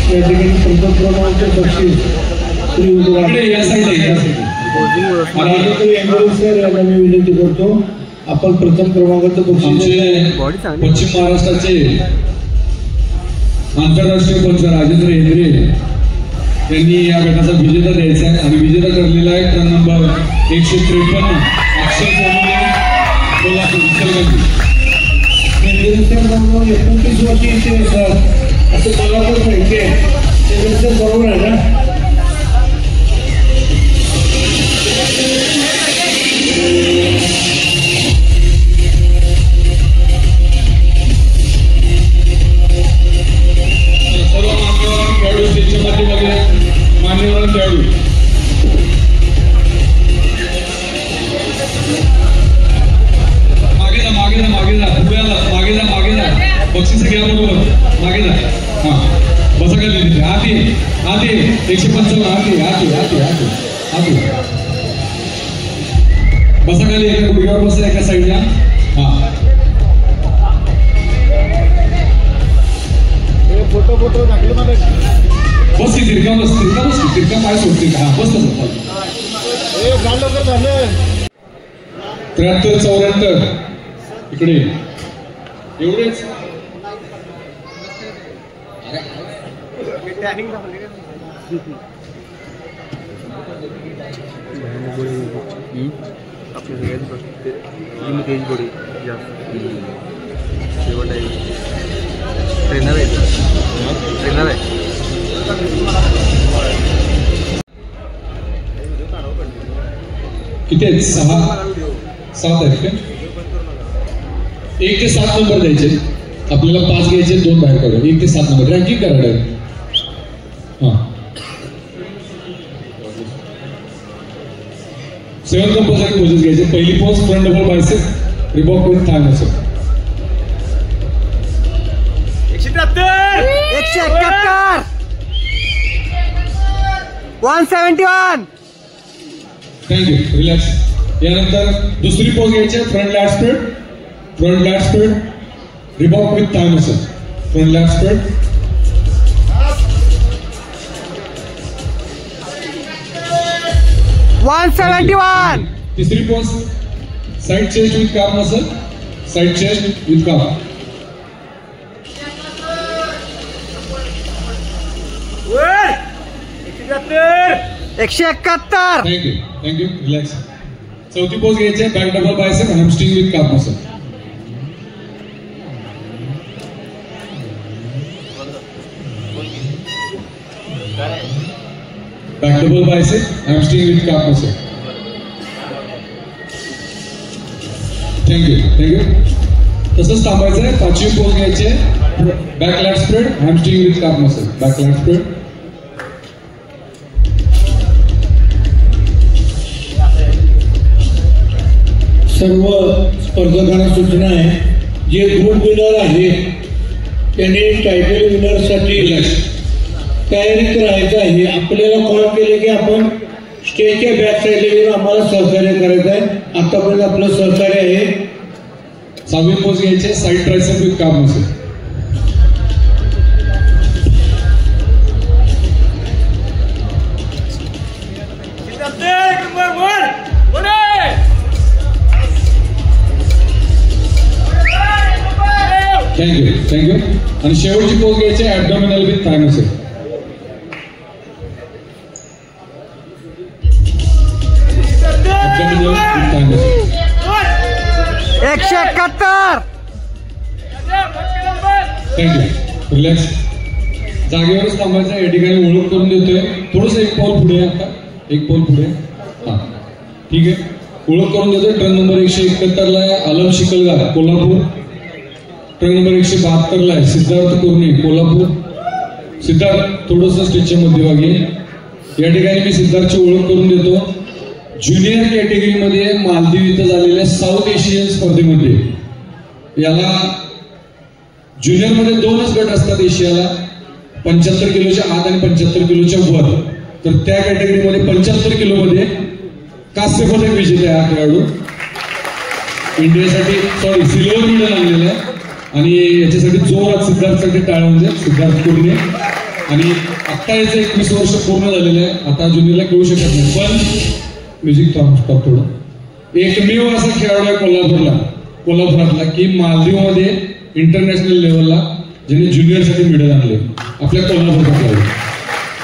या ठिकाणी प्रथम क्रमांकाचे बक्षीस श्री या साईडला सर यांना मी विनंती करतो. आपण प्रथम क्रमांकाचं बक्षीस पश्चिम महाराष्ट्राचे आंतरराष्ट्रीय पंच राजेंद्र हेंद्रे यांनी या गटाचा विजेता द्यायचा आहे आणि विजेता ठरलेला आहे ट्रक नंबर 153 अक्षय सोनवणे कोल्हापूर इचलकरंजी. 29 वर्षी इथे असं मला पण माहिती आहे ते बरोबर आहे ना. सर्व मान्यवर खेळाडू स्टेजच्या पाठीमागे मान्यवर खेळाडू मागे जा बक्षीस घ्या बरोबर मागे जा. हा बसा खाली तिथे आते 155 आते बसा खाली एका गुडघ्यावर बसा एका साईडला. हा फोटो टाकलं मला बस तिरका पाय सोडते का. हा बस झालं 73-74 इकडे एवढेच. आपल्या सगळ्यांची बॉडी जास्त शेवट आहे. ट्रेनर आहे किती आहेत 6-7 आहेत का. 1 ते 7 नंबर द्यायचे आपल्याला. 5 घ्यायचे 2 बाहेर काढून 1 ते 7 नंबर रँकिंग करा डायरेक्ट. हा 7 नंबरसाठी पोजेस घ्यायचे. पहिली pose front double bicep Reebok with thigh muscle. 171 thank you relax. यानंतर दुसरी पोज घ्यायची front lat spread Reebok with thigh muscle. Front lat spread 171. तिसरी pose side chest with calf muscle. Side chest with calf. एकशे 71. Thank you relax. चौथी pose घ्यायची back double bicep hamstring with calf muscle. Back double bicep hamstring with calf muscle. Thank you तसंच थांबायचं आहे. पाचवी pose घ्यायची back lat spread hamstring with calf muscle. Back lat spread. सर्व स्पर्धकांना सूचना आहे जे ग्रुप विनर आहे त्यांनी टायटल विनरसाठी तयारीत राहायचं आहे. आपल्याला कॉल केले की आपण स्टेजच्या बॅक साईडला येऊन आम्हाला सहकार्य करायचं आहे. आतापर्यंत आपलं सहकार्य आहे. 6वी पोज घ्यायचे side tricep with calf muscle. Thank you आणि शेवटची पोज घ्यायची abdominal with thigh muscle. Abdominal with thigh muscle. 171. Thank you relax. जागेवरच थांबायचं. या ठिकाणी ओळख करून देतोय. थोडंसं एक पाऊल पुढे. आता एक पाऊल पुढे. हा ठीक आहे. ओळख करून देतोय. ट्रक नंबर 171 ला आहे आलम शिकलगार कोल्हापूर. ट्रक नंबर 172 ला आहे सिद्धार्थ कुर्णे कोल्हापूर. सिद्धार्थ थोडंसं स्टेजच्या मध्यभागी. या ठिकाणी मी सिद्धार्थची ओळख करून देतो. ज्युनियर कॅटेगरीमध्ये मालदीव इथं झालेल्या साऊथ एशियन स्पर्धेमध्ये याला ज्युनियरमध्ये 2च गट असतात एशियाला. 75 किलोच्या आत आणि 75 किलोच्या वर. तर त्या कॅटेगरीमध्ये 75 किलोमध्ये कांस्य पदक विजेते हा खेळाडू. इंडियासाठी सिल्वर मेडल आणलेला आहे. आणि याच्यासाठी जोरात सिद्धार्थसाठी टाळ्या म्हणजे सिद्धार्थ कुर्णे. आणि आत्ता याचं 21 वर्ष पूर्ण झालेलं आहे. आता ज्युनियरला खेळू शकत नाही. पण म्युझिक स्टॉप थोडं. एकमेव असा खेळाडू आहे कोल्हापुरातला की मालदीवमध्ये इंटरनॅशनल लेवलला ज्यांनी ज्युनियरसाठी मेडल आणले आपल्या कोल्हापूरमध्ये.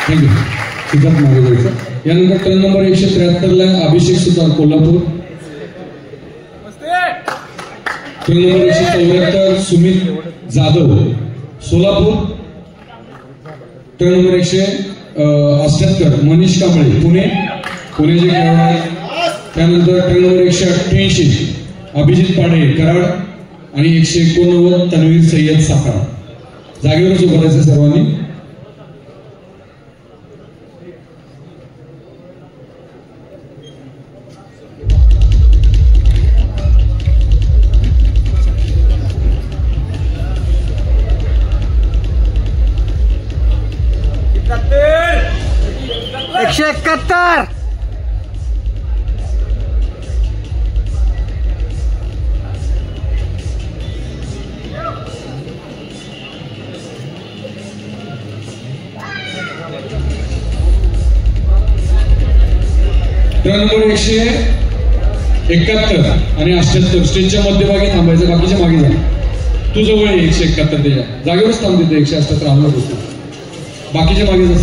थँक्यू. सिद्धार्थ मागे जायचं. यानंतर टर्न नंबर 173 ला Abhishek Sutar Kolhapur. Turn number 174 Sumit Jadhav Solapur. Turn number 178 Manish Kamble पुण्याचे खेळाडू आहेत. त्यानंतर टर्न नंबर 188 अभिजित पाडे कराड आणि 189 तन्वीर सय्यद सातारा. जागेवरच उभं राहायचं सर्वांनी. टर्न नंबर 171 आणि 78 स्टेजच्या मध्यभागी थांबायचं. बाकीच्या मागे जा. तू जवळ आहे 171 त्याच्या जागेवरच थांब. तिथे 178 आणला होतो. बाकीच्या मागे जा.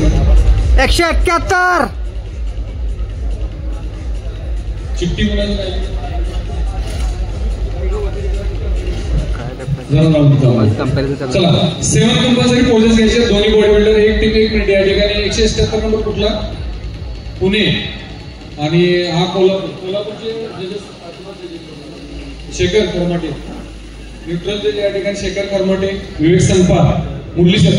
171 चिठ्ठी बोलायची चला 7 कंपल्सरी पोजेस घ्यायचे. दोन्ही बॉडी बिल्डर एक मिनिट या ठिकाणी. 178 नंबर कुठला? पुणे. आणि हा कोल्हापूरचे शेखर खरमाटे. न्यूट्रल जज या ठिकाणी शेखर खरमाटे. विवेक संपात मुरली सर.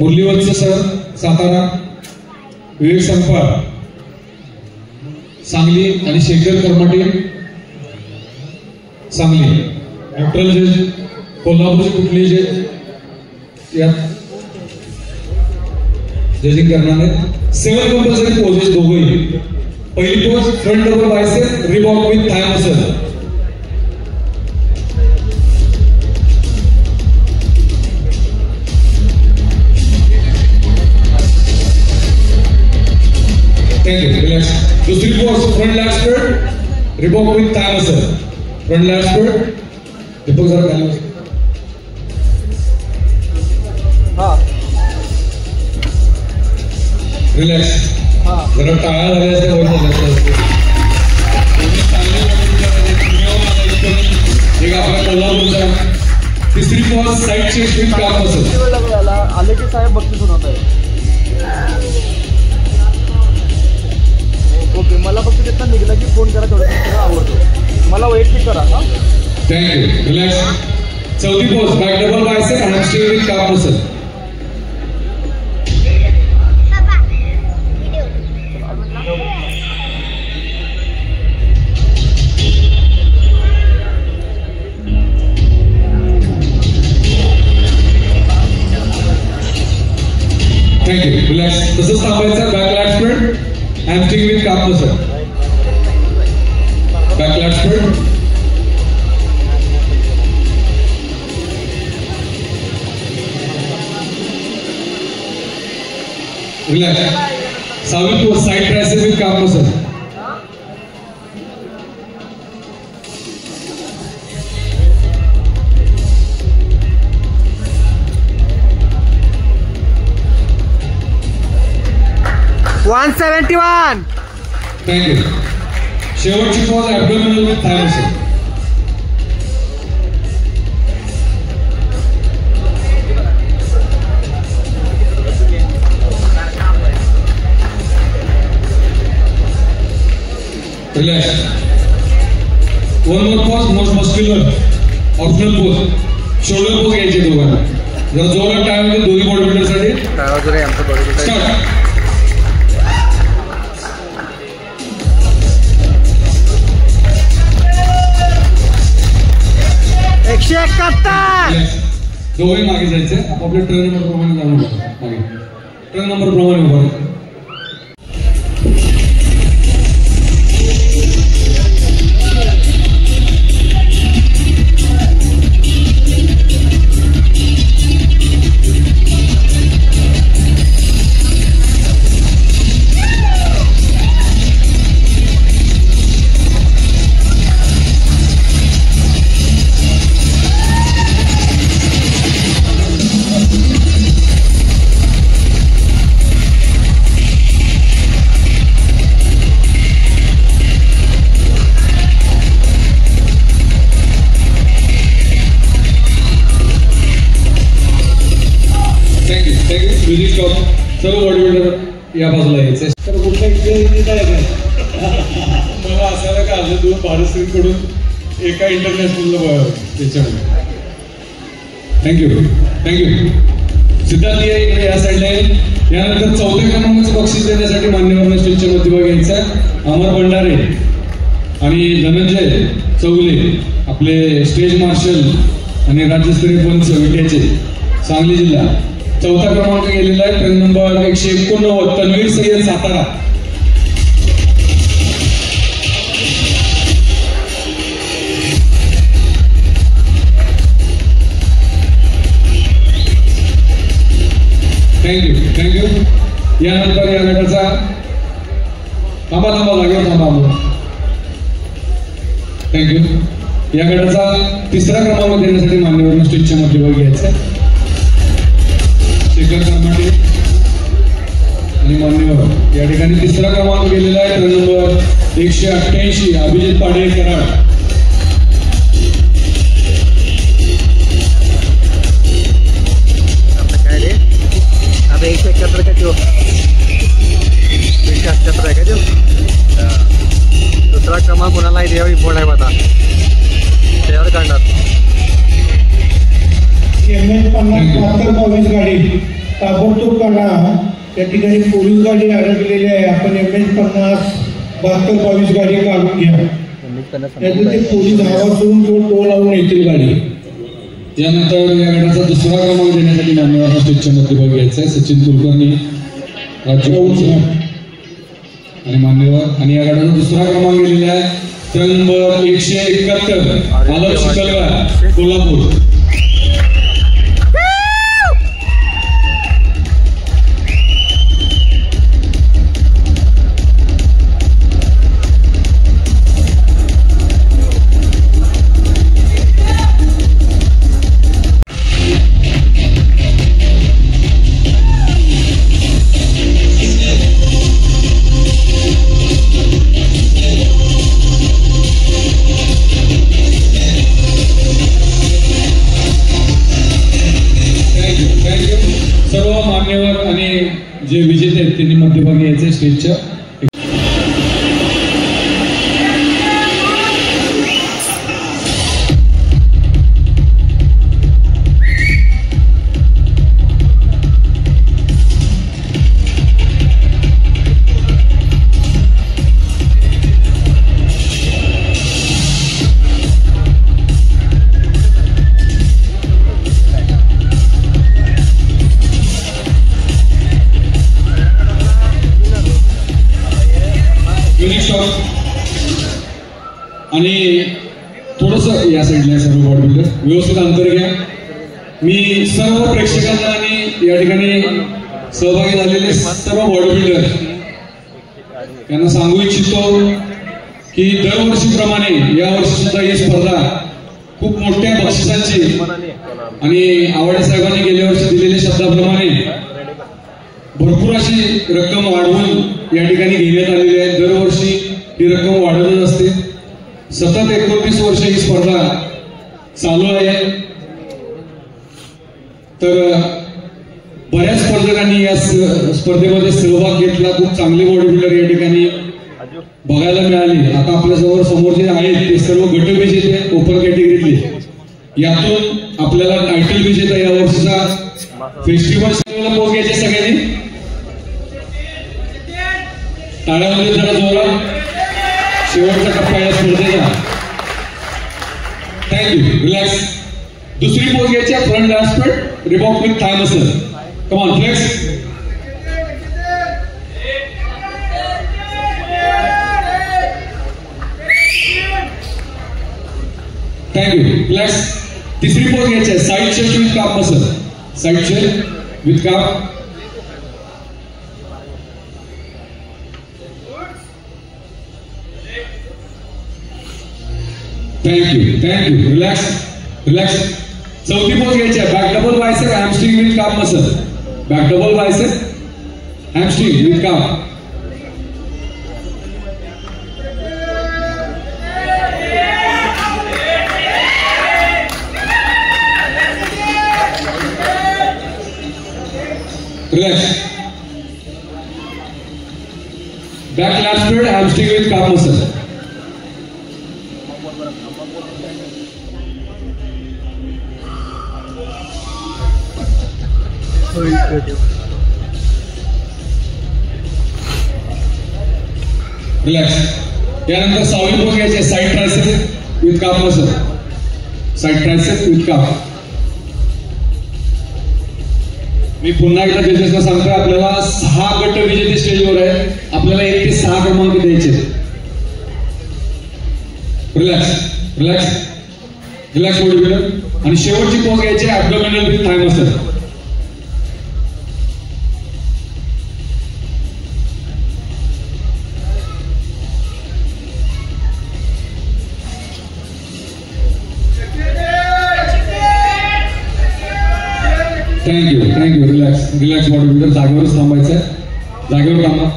मुरलीवंच सर सातारा. विवेक संपात सांगली आणि शेखर खरमाटे सांगली. न्यूट्रल जज कोल्हापूरचे कुठले जज यात जजिंग करणार आहेत. 7 कंपल्सरी पोजेस दोघंही. पहिली pose front double bicep Reebok with thigh muscle. Thank you. Relax. दुसरी pose front lat squat Reebok with thigh muscle. Front lat squat. Deepak जरा खाली बस. रिलॅक्स. जरा टाळा झाल्या एक आपला कोल्हापूरचा. तिसरी पॉज साईड चेस्ट विथ काम असेल. आले की साहेब बक्षीस होणार आहे. ओके. मला फक्त तिथं निघला की फोन करा. थोडं आवडतो मला. वैयक्तिक करा. थँक्यू. रिलॅक्स. चौथी pose back double bicep hamstring with काम असेल. थँक्यू. रिलॅक्स. तसंच थांबायचं. Back lat spread hamstring with calf muscle. Back lat spread. Relax. 7 pose side tricep with calf muscle. Thank you. शेवटची pose abdominal with thigh muscle. Relax. One more pose most muscular optional pose. Shoulder pose घ्यायचे दोघांना. जर जोरात टाळ्या होते दोन्ही body बिल्डरसाठी. Start. 171. दोघे मागे जायचे. आपापल्या ट्रेन नंबर प्रमाणे जाऊन मागे. ट्रेन नंबर प्रमाणे उभा. Music stop. सर्व बॉडी बिल्डर या बाजूला यायचे. तर कुठल्या इथे आहे काय मला असायला का आलं 2 भारतश्रीकडून एका इंटरनॅशनल त्याच्यामध्ये. थँक्यू. सिद्धार्थ इकडे या साईडला आहे. यानंतर 4थ्या क्रमांकाचं बक्षीस देण्यासाठी मान्यवर स्टेजच्या मध्यभागी यायचं अमर भंडारे आणि धनंजय चौगले आपले स्टेज मार्शल आणि राज्यस्तरीय पंच विट्याचे सांगली जिल्हा. 4था क्रमांक गेलेला आहे. Train number 189 Tanvir Sayyad Satara. Thank you. यानंतर या गटाचा थांबा जागेवर थांबा. थँक्यू. या गटाचा 3रा क्रमांक देण्यासाठी मान्यवर स्टेजच्या मध्यभागी घ्यायचा शेखर कर्माटे आणि मान्यवर. या ठिकाणी 3रा क्रमांक गेलेला आहे. ट्रेन नंबर 188 अभिजित पाडे कराड. अब 171 का जो 178 आहे का जो 2रा क्रमांक कोणाला आहे यावेळी बोर्ड आहे बघा त्यावर काढणार. MH50 गाडी ताबडतोब काढा. त्या ठिकाणी पोलीस गाडी अडकलेली आहे. आपण MH50 गाडी काढून घ्या. त्याचं ते पोलीस हवा सोडून तो लावून येतील गाडी. यानंतर या गटाचा 2रा क्रमांक देण्यासाठी मान्यवर स्टेजच्या मध्यभागी घ्यायचा आहे सचिन कुलकर्णी राज्य आणि मान्यवर. आणि या गटाचा 2रा क्रमांक गेलेला आहे. ट्रेन नंबर 171 आलम शिकलगार कोल्हापूर. जे विजेते आहेत त्यांनी मध्यभागी यायचे स्टेजच्या. आणि थोडंसं या साईडला सर्व बॉडी बिल्डर व्यवस्थित अंतर घ्या. मी सर्व प्रेक्षकांना आणि या ठिकाणी सहभागी झालेले सर्व बॉडी बिल्डर यांना सांगू इच्छितो की दरवर्षीप्रमाणे यावर्षी सुद्धा ही स्पर्धा खूप मोठ्या बक्षिसांची आणि आवाडे साहेबांनी गेल्या वर्षी दिलेल्या शब्दाप्रमाणे भरपूर अशी रक्कम वाढवून या ठिकाणी घेण्यात आलेली आहे. दरवर्षी ही रक्कम वाढतच असते. सतत 29 वर्ष ही स्पर्धा चालू आहे. तर बऱ्याच स्पर्धकांनी या स्पर्धेमध्ये सहभाग घेतला. खूप चांगले बॉडी बिल्डर या ठिकाणी बघायला मिळाले. आता आपल्यासमोर समोर जे आहेत ते सर्व गट विजेते ओपन कॅटेगरीतले. यातून आपल्याला टायटल विजेता या वर्षीचा फेस्टिवल पोच घ्यायचे सगळ्यांनी. टाळ्यामध्ये जरा जोरात शेवटचा टप्पा या स्पर्धेचा. थँक्यू. रिलॅक्स. दुसरी पोच घ्यायची फ्रंट डान्सपेट Reebok with thigh muscle. Come on flex. Thank you. Relax. तिसरी पोच घ्यायची आहे side chest with calf muscle. Side chest with calf. Thank you. Relax. चौथी पोच घ्यायची आहे back double bicep hamstring with calf muscle. Back double bicep hamstring with calf. Relax. Back lat spread, hamstring with calf muscle. Relax. यानंतर सावली pose घ्यायचे, side tricep with calf muscle. Side tricep with calf. मी पुन्हा एकदा जजेसना सांगतोय, आपल्याला 6 गट विजेते स्टेजवर आहेत. आपल्याला 1 ते 6 क्रमांक द्यायचे. Relax relax relax body builder. आणि शेवटची पोज घ्यायची abdominal with thigh muscle. Thank you. Relax body builder. जागेवरच थांबायचं आहे. जागेवर थांबा.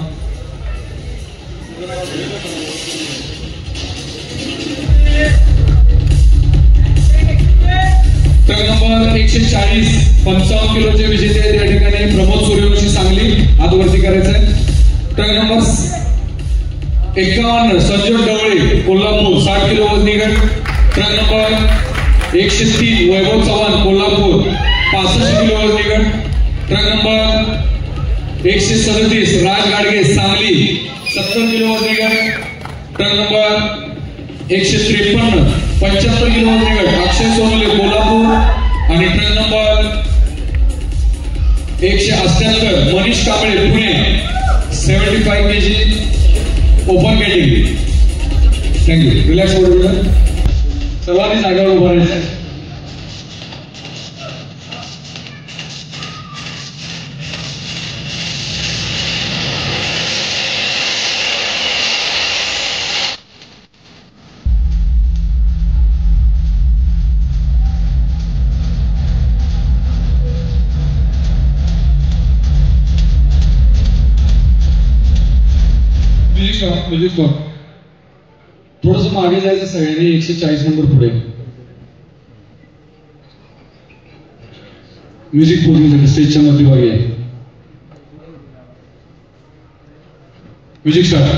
ट्रक नंबर 140 55 किलोचे विजेते आहेत या ठिकाणी प्रमोद सूर्यवंशी सांगली. हात वरती करायचं आहे. ट्रक नंबर 51 संजोग डवळे कोल्हापूर 60 किलो वजनी गट. ट्रक नंबर 103 वैभव चव्हाण कोल्हापूर 65 किलो वजनी गट. ट्रक नंबर 137 राज गाडगे सांगली 70 किलो वजनी गट. ट्रक नंबर 153 75 किलो वजनी गट अक्षय सोनवणे कोल्हापूर. आणि truck number 178 Manish Kamble Pune 75 kg open category. Thank you. Relax body. सर्वांनी जागेवर उभं राहायचं. Music stop. थोडस मागे जायचं सगळ्यांनी. 140 नंबर पुढे. म्युझिक पूर्ण स्टेजच्या मध्यभागी आहे. Music start.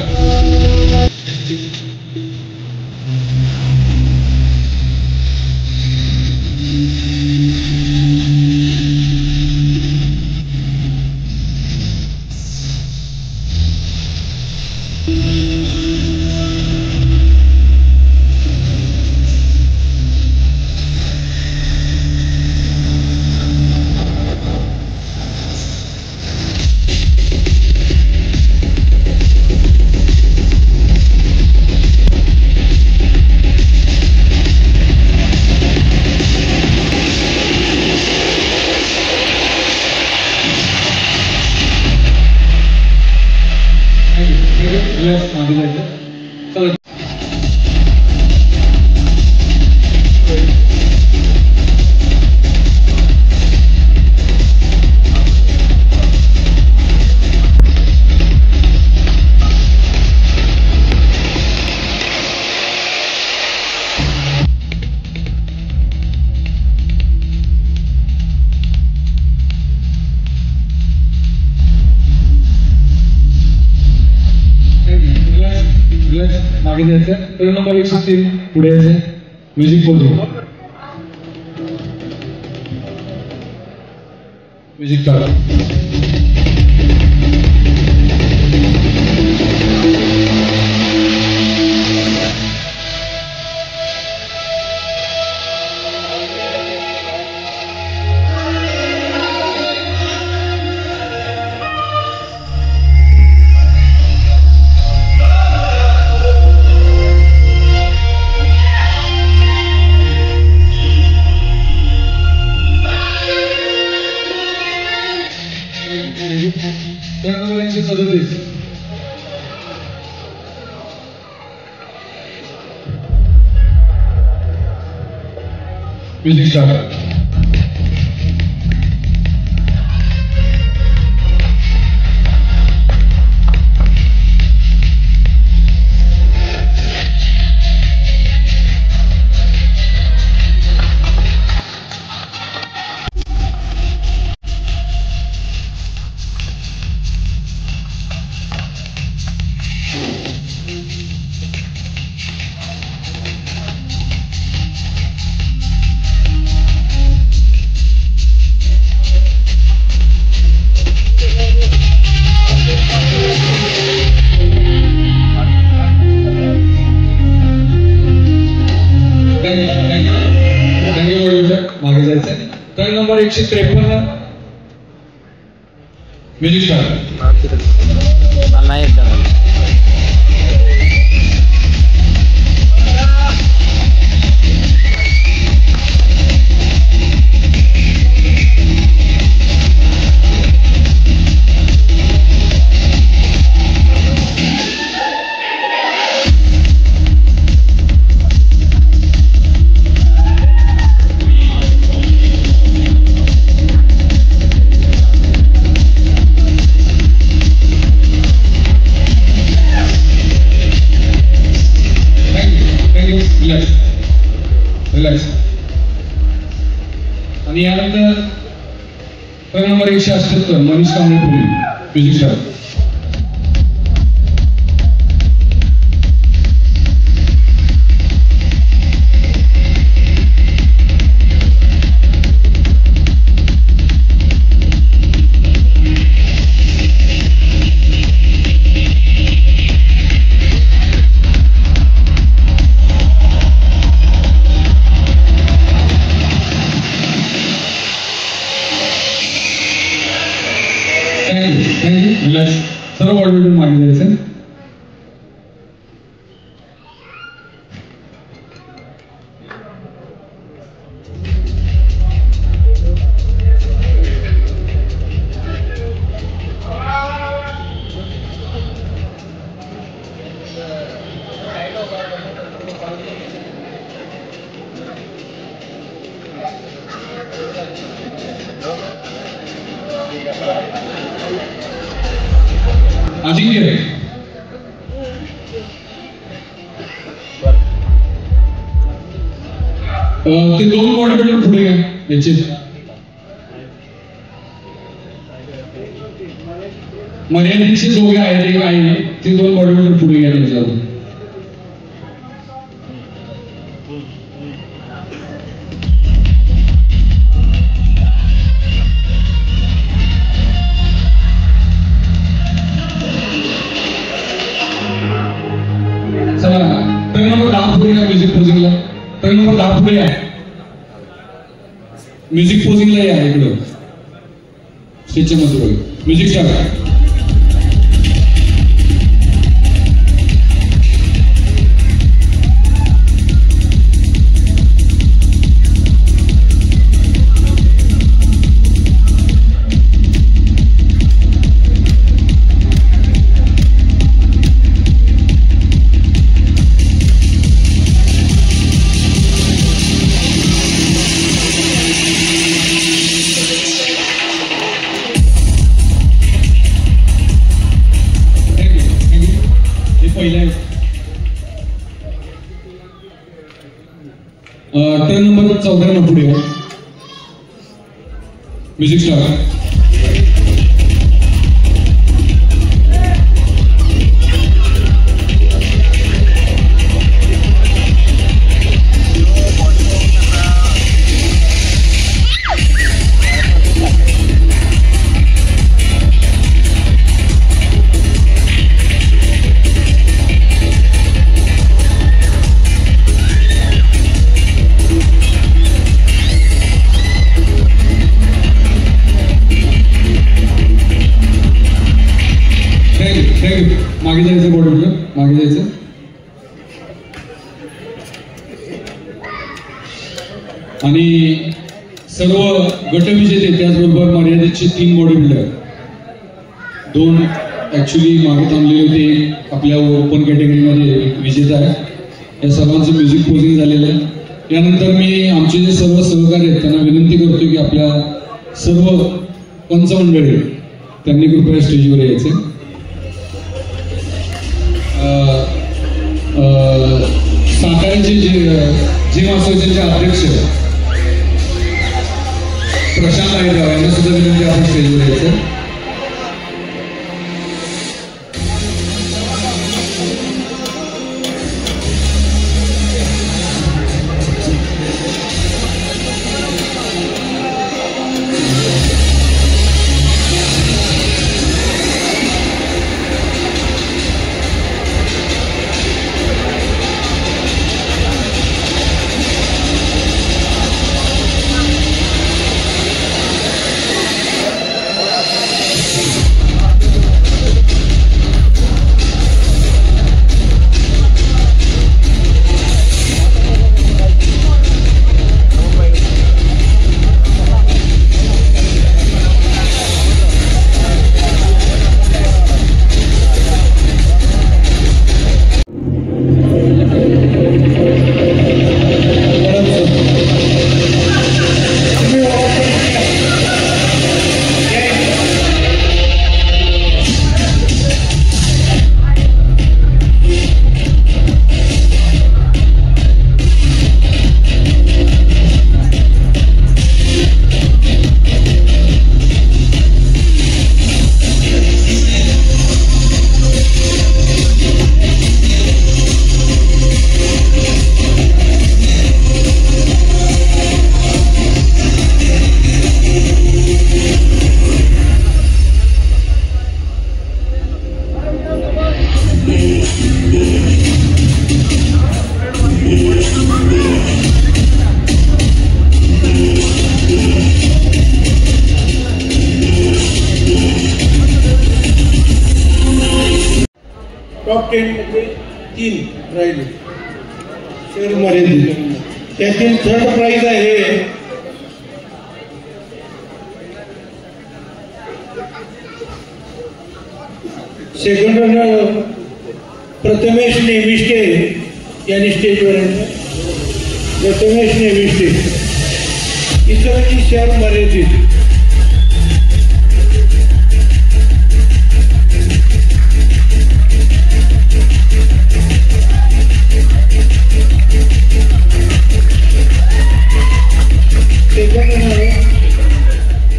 मागे द्यायचं. ट्रेन नंबर 103 पुढे यायचं. म्युझिक बोलतो. म्युझिक चालू. Music start. मागे जायचंय. Truck number 153 music start. नाही येत रिलॅक्स. आणि यानंतर truck number 178 Manish Kamble Pune music start. सर्व बॉडीबिल्डर मागे जायचं. अजिंक्य ते 2 बॉडी बिल्डर पुढे घ्या. याचे मर्यादेचे दोघे आहेत, एक आहे, ते 2 बॉडी बिल्डर पुढे घ्या. त्यांच्यावर ट्रक नंबर 10 पुढे या म्युझिक पोजिंगला. ट्रक नंबर 10 पुढे या म्युझिक पोजिंगला या इकडं स्टेजच्या मध्ये. Music start. ट्रक नंबर 14 पुढे म्युझिक स्टार्ट. मागे जायचं बॉडी बिल्डर मागे जायचं. आणि सर्व गटविजेते त्याचबरोबर मर्यादेचे 3 बॉडी बिल्डर, 2 ऍक्च्युली मागे थांबलेले होते. आपल्या ओपन कॅटेगरीमध्ये विजेता आहे. या सर्वांचं म्युझिक पोजिंग झालेलं आहे. यानंतर मी आमचे जे सर्व सहकारी आहेत त्यांना विनंती करतो की आपल्या सर्व पंच मंडळी त्यांनी कृपया स्टेजवर यायचे. साताऱ्याचे जिम असोसिएशनचे अध्यक्ष प्रशांत आयराव यांना सुद्धा विनंती आपण स्टेजवर यायचं. टॉप 10 मध्ये 3 राहिले शहर मर्यादित. त्यातील थर्ड प्राइज आहे सेकंड रनर प्रथमेश नेमिष्टे यांनी स्टेजवर प्रथमेश नेमिष्टे इतरांची शहर मर्यादित.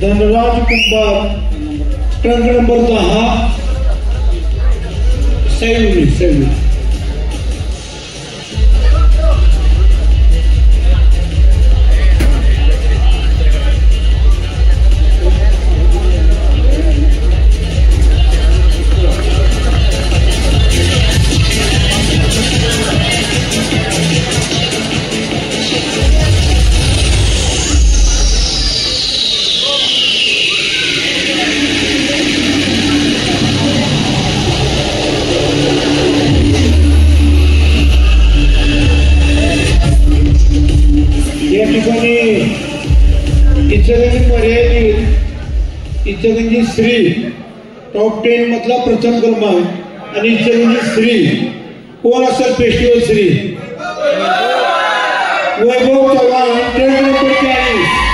Dhanraj Kumbhar truck number 10 Sailu. Ichalkaranji Shri top 10 मधला प्रथम क्रमांक आणि इचलकरंजी श्री कोण असेल festival Shri Vaibhav Chavan train number 40.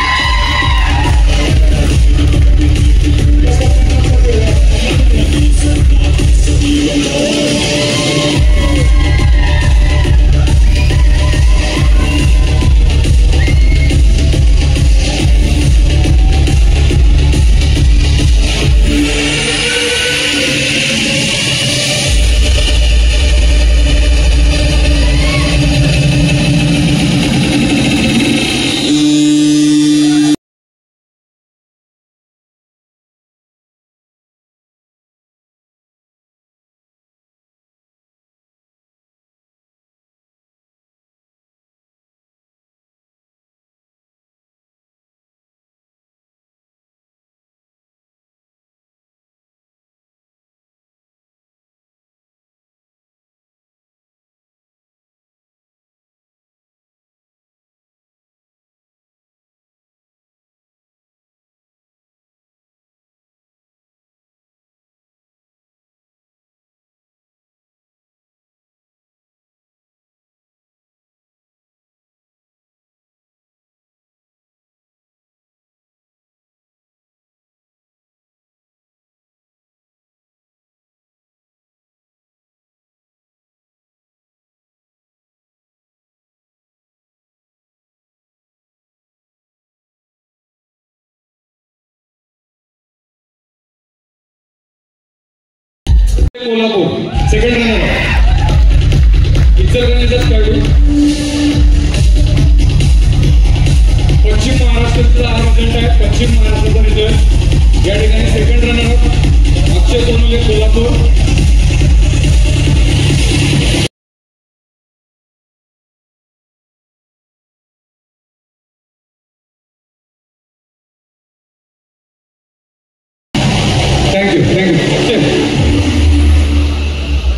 Kolhapur second runner इचलकरंजीचाच खेळाडू पश्चिम महाराष्ट्राचा हा रिझल्ट आहे. पश्चिम महाराष्ट्राचा रिझल्ट या ठिकाणी सेकंड रनर अक्षय सोनवणे कोल्हापूर.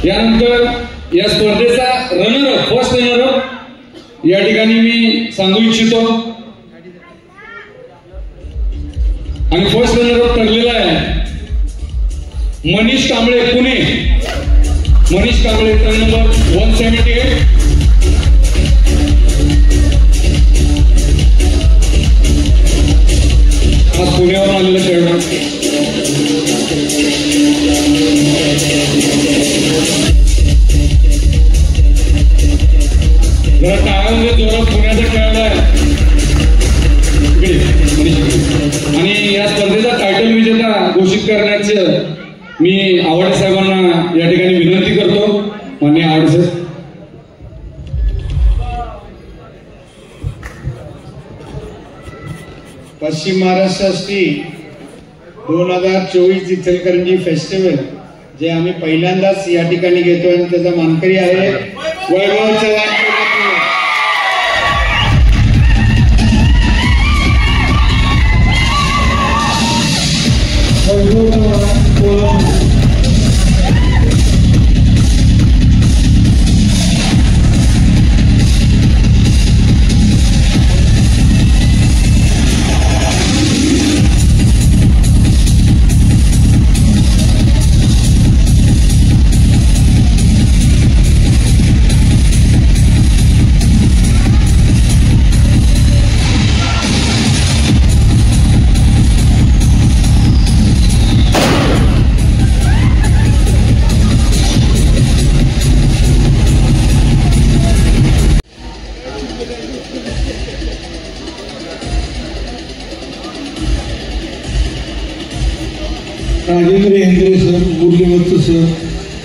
यानंतर या स्पर्धेचा रनरअप फर्स्ट रनरअप या ठिकाणी मी सांगू इच्छितो आणि फर्स्ट रनरअप ठरलेला आहे मनीष कांबळे पुणे. Manish Kamble turn number 178. आज पुण्यावरून आलेला खेळाडू. जरा टाळ्यांमध्ये जोरात पुण्याचा खेळाडू आहे आणि या स्पर्धेचा टायटल विजेता घोषित करण्याचं मी आवडे साहेबांना या ठिकाणी विनंती करतो. माननीय आवडे साहेब. पश्चिम महाराष्ट्रासाठी 2024 इचलकरंजी फेस्टिवल जे आम्ही पहिल्यांदाच या ठिकाणी घेतो आणि त्याचा मानकरी आहे वैभव चव्हाण. Rajendra Hendre sir, Murlivats sir,